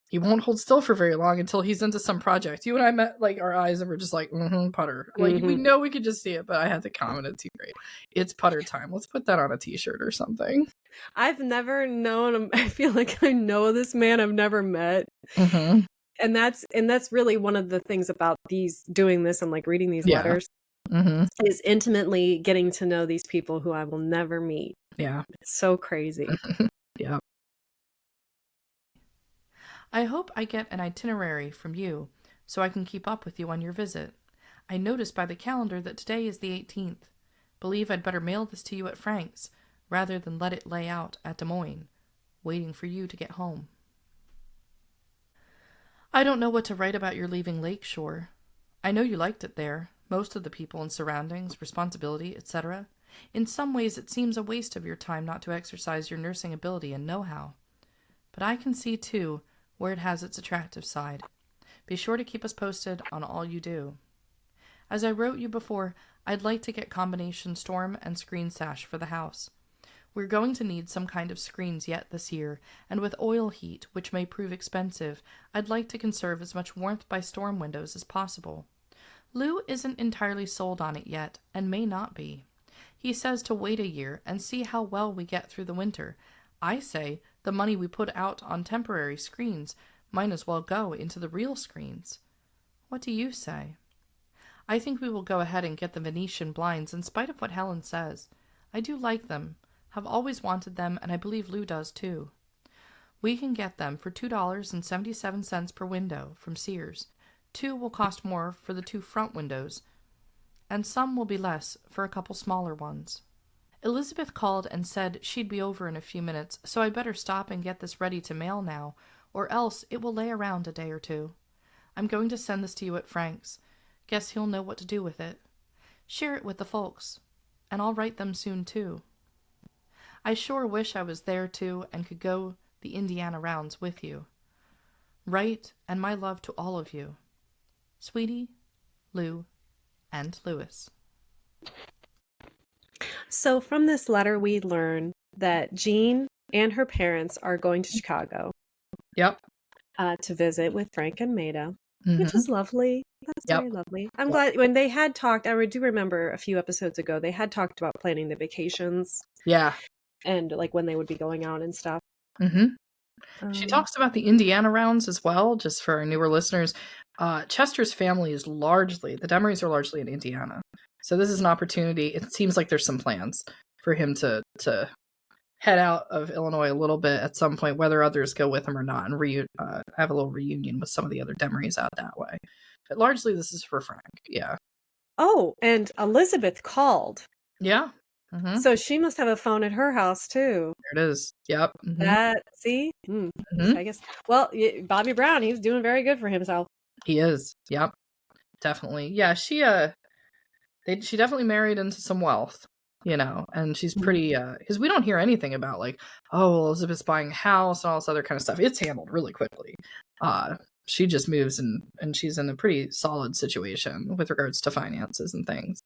he won't hold still for very long until he's into some project. You and I met like our eyes and we're just like, putter. Like we know we could just see it, but I had to comment it too great. It's putter time. Let's put that on a t-shirt or something. I've never known him. I feel like I know this man I've never met. Mm-hmm. And that's really one of the things about doing this and like reading these letters is intimately getting to know these people who I will never meet. Yeah. It's so crazy. Yeah. I hope I get an itinerary from you so I can keep up with you on your visit. I noticed by the calendar that today is the 18th. Believe I'd better mail this to you at Frank's rather than let it lay out at Des Moines, waiting for you to get home. I don't know what to write about your leaving Lakeshore. I know you liked it there, most of the people and surroundings, responsibility, etc. In some ways it seems a waste of your time not to exercise your nursing ability and know-how. But I can see, too, where it has its attractive side. Be sure to keep us posted on all you do. As I wrote you before, I'd like to get combination storm and screen sash for the house. We're going to need some kind of screens yet this year, and with oil heat, which may prove expensive, I'd like to conserve as much warmth by storm windows as possible. Lew isn't entirely sold on it yet, and may not be. He says to wait a year and see how well we get through the winter. I say the money we put out on temporary screens might as well go into the real screens. What do you say? I think we will go ahead and get the Venetian blinds in spite of what Helen says. I do like them. Have always wanted them, and I believe Lew does too. We can get them for $2.77 per window from Sears. 2 will cost more for the 2 front windows, and some will be less for a couple smaller ones. Elizabeth called and said she'd be over in a few minutes, so I'd better stop and get this ready to mail now, or else it will lay around a day or two. I'm going to send this to you at Frank's. Guess he'll know what to do with it. Share it with the folks, and I'll write them soon too. I sure wish I was there too and could go the Indiana rounds with you. Write, and my love to all of you. Sweetie, Lew, and Lewis. So from this letter, we learn that Jeanne and her parents are going to Chicago. Yep. To visit with Frank and Maida, which is lovely. That's very lovely. I'm glad when they had talked, I do remember a few episodes ago, they had talked about planning the vacations. Yeah. And like when they would be going out and stuff. She talks about the Indiana rounds as well, just for our newer listeners. Chester's family is the Demarees are largely in Indiana. So this is an opportunity. It seems like there's some plans for him to head out of Illinois a little bit at some point, whether others go with him or not, and have a little reunion with some of the other Demarees out that way. But largely this is for Frank. Yeah. Oh, and Elizabeth called. Yeah. So she must have a phone at her house too. There it is. Yep. See? I guess. Well, Bobby Brown, he's doing very good for himself. He is. Yep. Definitely. Yeah. She definitely married into some wealth, and she's pretty. Because we don't hear anything about like, oh, Elizabeth's buying a house and all this other kind of stuff. It's handled really quickly. She just moves and she's in a pretty solid situation with regards to finances and things.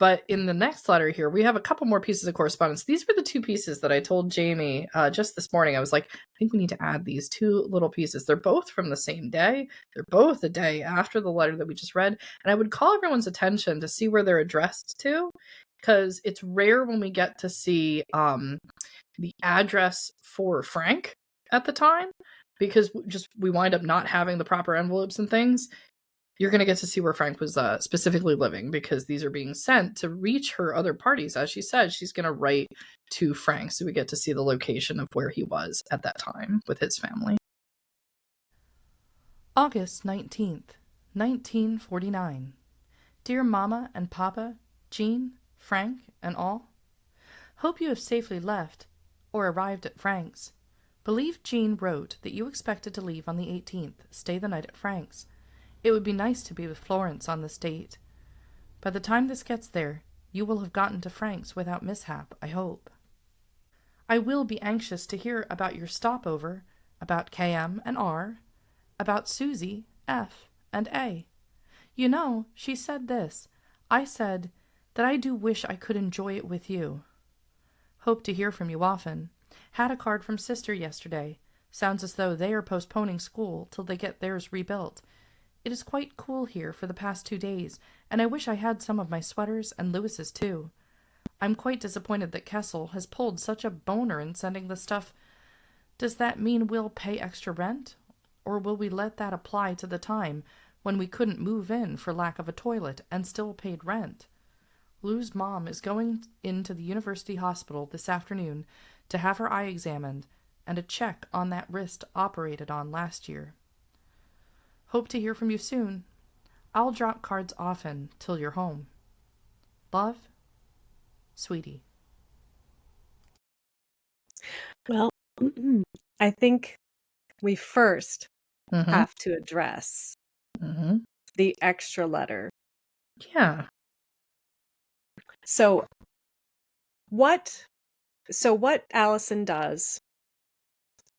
But in the next letter here, we have a couple more pieces of correspondence. These were the two pieces that I told Jamie just this morning. I was like, I think we need to add these two little pieces. They're both from the same day. They're both the day after the letter that we just read. And I would call everyone's attention to see where they're addressed to, because it's rare when we get to see the address for Frank at the time, because we wind up not having the proper envelopes and things. You're going to get to see where Frank was specifically living, because these are being sent to reach her other parties. As she said, she's going to write to Frank, so we get to see the location of where he was at that time with his family. August 19th, 1949. Dear Mama and Papa, Jeanne, Frank, and all. Hope you have safely left, or arrived at Frank's. Believe Jeanne wrote that you expected to leave on the 18th, stay the night at Frank's. It would be nice to be with Florence on this date. By the time this gets there, you will have gotten to Frank's without mishap, I hope. I will be anxious to hear about your stopover, about KM and R, about Susie, F, and A. You know, she said this. I said that I do wish I could enjoy it with you. Hope to hear from you often. Had a card from Sister yesterday. Sounds as though they are postponing school till they get theirs rebuilt. It is quite cool here for the past 2 days, and I wish I had some of my sweaters and Lewis's too. I'm quite disappointed that Kessel has pulled such a boner in sending the stuff. Does that mean we'll pay extra rent? Or will we let that apply to the time when we couldn't move in for lack of a toilet and still paid rent? Lou's mom is going into the university hospital this afternoon to have her eye examined and a check on that wrist operated on last year. Hope to hear from you soon. I'll drop cards often till you're home. Love, Sweetie. Well, I think we first have to address the extra letter. Yeah. So what Allison does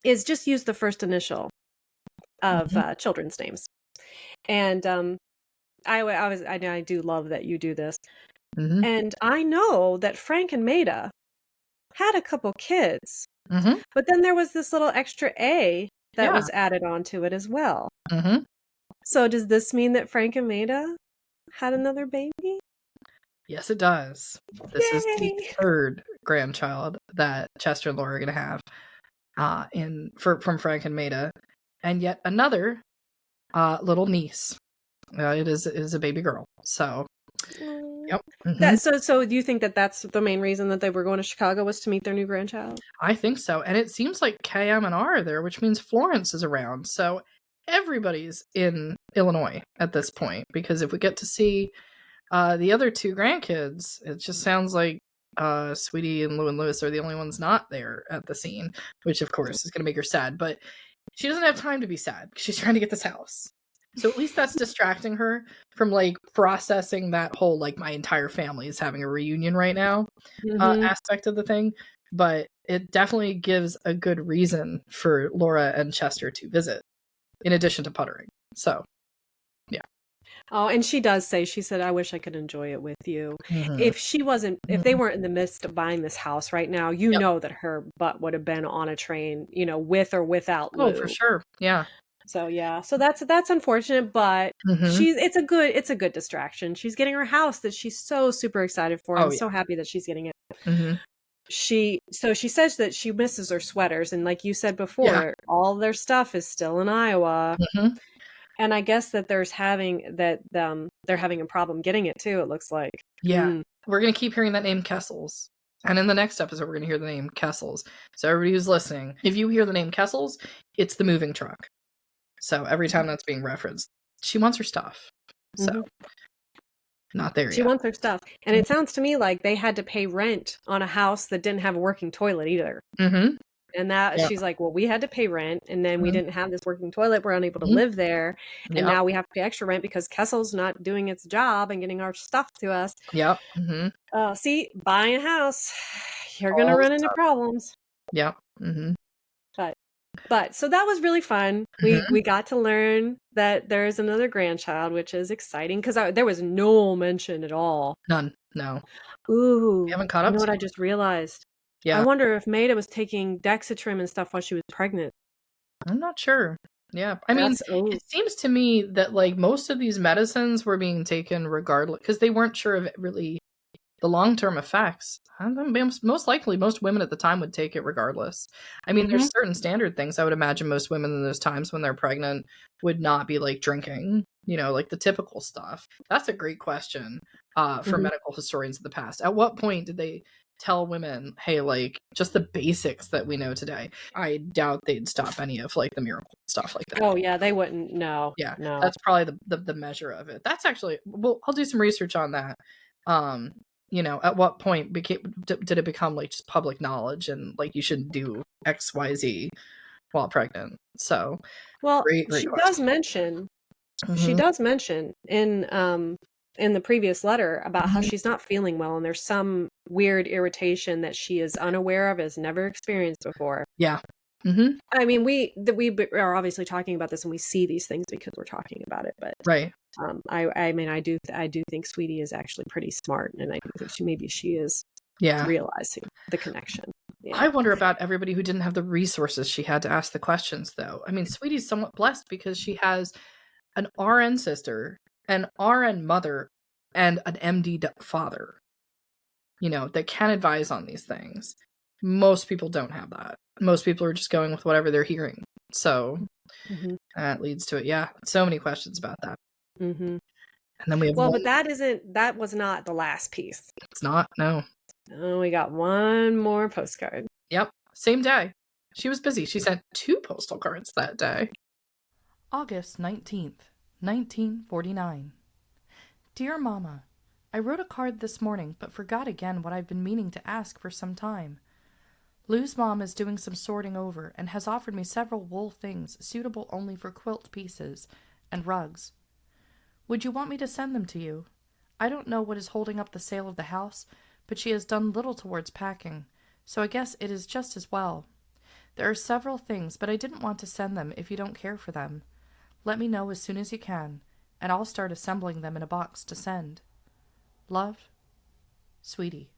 is just use the first initial of children's names. And I do love that you do this. And I know that Frank and Maida had a couple kids, but then there was this little extra A that was added onto it as well. So does this mean that Frank and Maida had another baby? Yes, it does. This is the third grandchild that Chester and Laura are going to have from Frank and Maida. And yet another little niece. It is a baby girl. So, yep. So do you think that that's the main reason that they were going to Chicago, was to meet their new grandchild? I think so. And it seems like KM and R are there, which means Florence is around. So everybody's in Illinois at this point, because if we get to see the other two grandkids, it just sounds like Sweetie and Lew and Lewis are the only ones not there at the scene, which of course is going to make her sad. But she doesn't have time to be sad because she's trying to get this house. So at least that's distracting her from like processing that whole like my entire family is having a reunion right now aspect of the thing. But it definitely gives a good reason for Laura and Chester to visit, in addition to puttering. So, yeah. Oh, and she does say, she said, I wish I could enjoy it with you. If she wasn't, if they weren't in the midst of buying this house right now, you know that her butt would have been on a train, with or without Lew. Oh, for sure. Yeah. So yeah, so that's unfortunate, but it's a good distraction. She's getting her house that she's so super excited for. I'm so happy that she's getting it. She says that she misses her sweaters, and like you said before, all their stuff is still in Iowa. And I guess that they're having a problem getting it too, it looks like. Yeah. We're going to keep hearing that name Kessels. And in the next episode, we're going to hear the name Kessels. So everybody who's listening, if you hear the name Kessels, it's the moving truck. So every time that's being referenced, she wants her stuff. So not there yet. She wants her stuff. And it sounds to me like they had to pay rent on a house that didn't have a working toilet either. And that she's like, well, we had to pay rent, and then we didn't have this working toilet. We're unable to live there. And now we have to pay extra rent because Kessel's not doing its job and getting our stuff to us. See, buying a house, you're going to run into problems. But so that was really fun. We got to learn that there's another grandchild, which is exciting because there was no mention at all. None. No. Ooh. We haven't caught up. You know what I just realized? I wonder if Maida was taking Dexatrim and stuff while she was pregnant. I'm not sure. Yeah. I mean, it seems to me that like most of these medicines were being taken regardless because they weren't sure of it really the long-term effects. Most likely, most women at the time would take it regardless. I mean, there's certain standard things I would imagine most women in those times when they're pregnant would not be like drinking, you know, like the typical stuff. That's a great question for medical historians of the past. At what point did they tell women, hey, like just the basics that we know today? I doubt they'd stop any of like the miracle stuff like that. Oh yeah, they wouldn't. No. Yeah, no. That's probably the measure of it. That's actually, well, I'll do some research on that. You know, at what point did it become like just public knowledge and like you shouldn't do XYZ while pregnant? So, well, great she question. does mention in the previous letter about how she's not feeling well and there's some weird irritation that she is unaware of, has never experienced before. Yeah. I mean, we are obviously talking about this and we see these things because we're talking about it, but I mean, I do think Sweetie is actually pretty smart, and I do think she is realizing the connection. Yeah. I wonder about everybody who didn't have the resources she had to ask the questions, though. I mean, Sweetie's somewhat blessed because she has an RN sister, an RN mother, and an MD father, you know, that can advise on these things. Most people don't have that. Most people are just going with whatever they're hearing. So that leads to it. Yeah. So many questions about that. And then we have but that was not the last piece. It's not. No. Oh, we got one more postcard. Yep. Same day. She was busy. She sent 2 postal cards that day. August 19th, 1949. Dear Mama, I wrote a card this morning, but forgot again what I've been meaning to ask for some time. Lew's mom is doing some sorting over and has offered me several wool things suitable only for quilt pieces and rugs. Would you want me to send them to you? I don't know what is holding up the sale of the house, but she has done little towards packing, so I guess it is just as well. There are several things, but I didn't want to send them if you don't care for them. Let me know as soon as you can, and I'll start assembling them in a box to send. Love, Sweetie.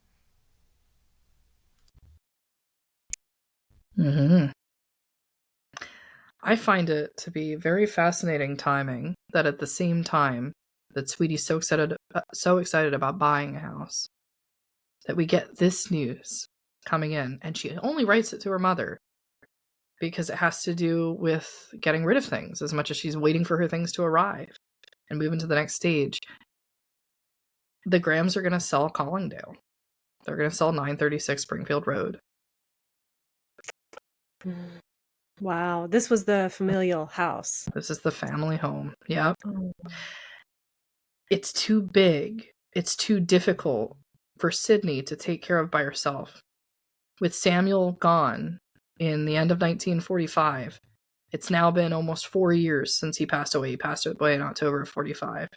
I find it to be very fascinating timing that at the same time that Sweetie's so excited about buying a house, that we get this news coming in, and she only writes it to her mother because it has to do with getting rid of things as much as she's waiting for her things to arrive and move into the next stage. The Grahams are going to sell Collingdale. They're going to sell 936 Springfield Road. Wow, this was the familial house. This is the family home. Yep. It's too big. It's too difficult for Sydney to take care of by herself. With Samuel gone in the end of 1945, it's now been almost 4 years since he passed away. He passed away in October of 45.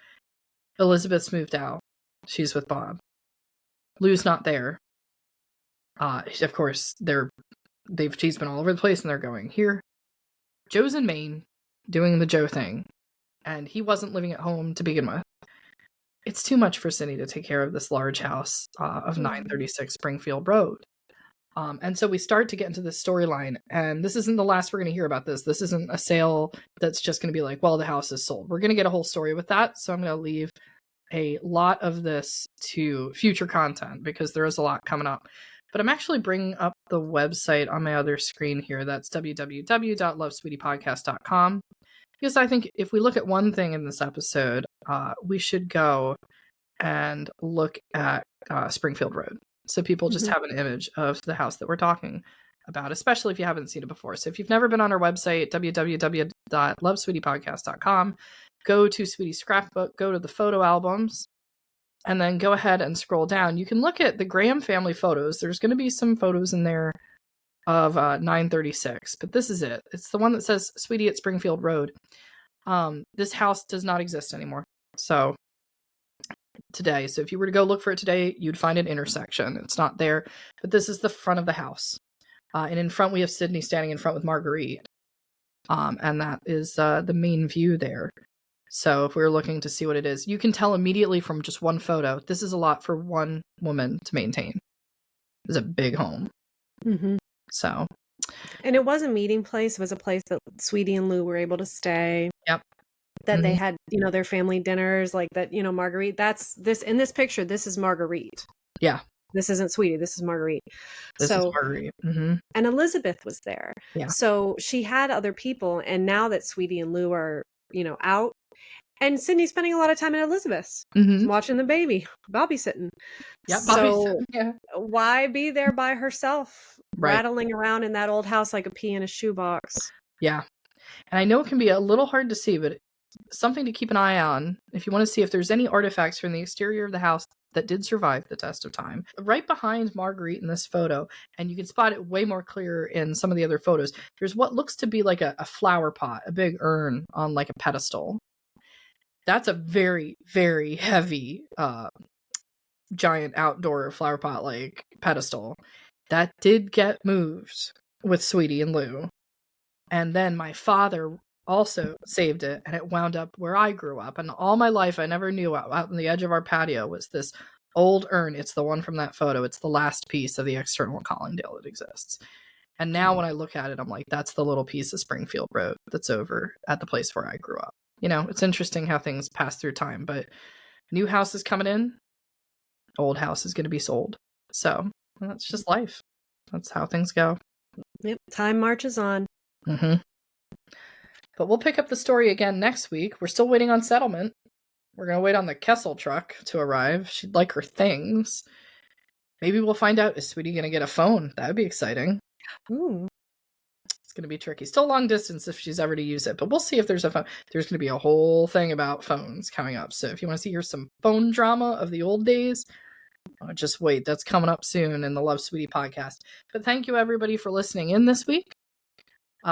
Elizabeth's moved out. She's with Bob. Lou's not there. Of course, she's been all over the place and they're going here. Joe's in Maine doing the Joe thing, and he wasn't living at home to begin with. It's too much for Sydney to take care of this large house of 936 Springfield Road. And so we start to get into this storyline, and this isn't the last we're going to hear about this. This isn't a sale that's just going to be like, well, the house is sold. We're going to get a whole story with that. So I'm going to leave a lot of this to future content because there is a lot coming up. But I'm actually bringing up the website on my other screen here. That's www.lovesweetiepodcast.com. Because I think if we look at one thing in this episode, we should go and look at Springfield Road. So people just have an image of the house that we're talking about, especially if you haven't seen it before. So if you've never been on our website, www.lovesweetiepodcast.com, go to Sweetie's Scrapbook, go to the photo albums, and then go ahead and scroll down. You can look at the Graham family photos. There's going to be some photos in there of 936, but this is it. It's the one that says Sweetie at Springfield Road. This house does not exist anymore. So today. So if you were to go look for it today, you'd find an intersection. It's not there, but this is the front of the house. And in front, we have Sydney standing in front with Marguerite. And that is the main view there. So if we were looking to see what it is, you can tell immediately from just one photo, this is a lot for one woman to maintain. It's a big home. So. And it was a meeting place. It was a place that Sweetie and Lew were able to stay. Yep. That they had, their family dinners, like that, Marguerite, that's this, in this picture, this is Marguerite. Yeah. This isn't Sweetie, this is Marguerite. This is Marguerite. And Elizabeth was there. Yeah. So she had other people, and now that Sweetie and Lew are, out, and Sydney's spending a lot of time at Elizabeth's, watching the baby, babysitting. Yeah, so why be there by herself, rattling around in that old house like a pea in a shoebox? Yeah. And I know it can be a little hard to see, but something to keep an eye on if you want to see if there's any artifacts from the exterior of the house that did survive the test of time. Right behind Marguerite in this photo, and you can spot it way more clear in some of the other photos, there's what looks to be like a flower pot, a big urn on like a pedestal. That's a very, very heavy giant outdoor flower pot like pedestal. That did get moved with Sweetie and Lew. And then my father also saved it, and it wound up where I grew up. And all my life, I never knew out on the edge of our patio was this old urn. It's the one from that photo. It's the last piece of the external Collingdale that exists. And now when I look at it, I'm like, that's the little piece of Springfield Road that's over at the place where I grew up. It's interesting how things pass through time, but new house is coming in, old house is going to be sold. So that's just life. That's how things go. Yep. Time marches on. But we'll pick up the story again next week. We're still waiting on settlement. We're going to wait on the Kessel truck to arrive. She'd like her things. Maybe we'll find out, is Sweetie going to get a phone? That would be exciting. Ooh. It's going to be tricky. Still long distance if she's ever to use it, but we'll see if there's a phone. There's going to be a whole thing about phones coming up. So if you want to hear some phone drama of the old days, just wait. That's coming up soon in the Love Sweetie podcast. But thank you everybody for listening in this week.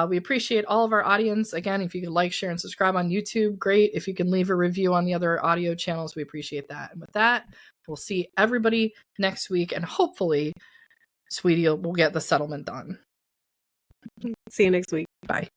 We appreciate all of our audience. Again, if you could like, share, and subscribe on YouTube, great. If you can leave a review on the other audio channels, we appreciate that. And with that, we'll see everybody next week, and hopefully Sweetie will get the settlement done. See you next week. Bye.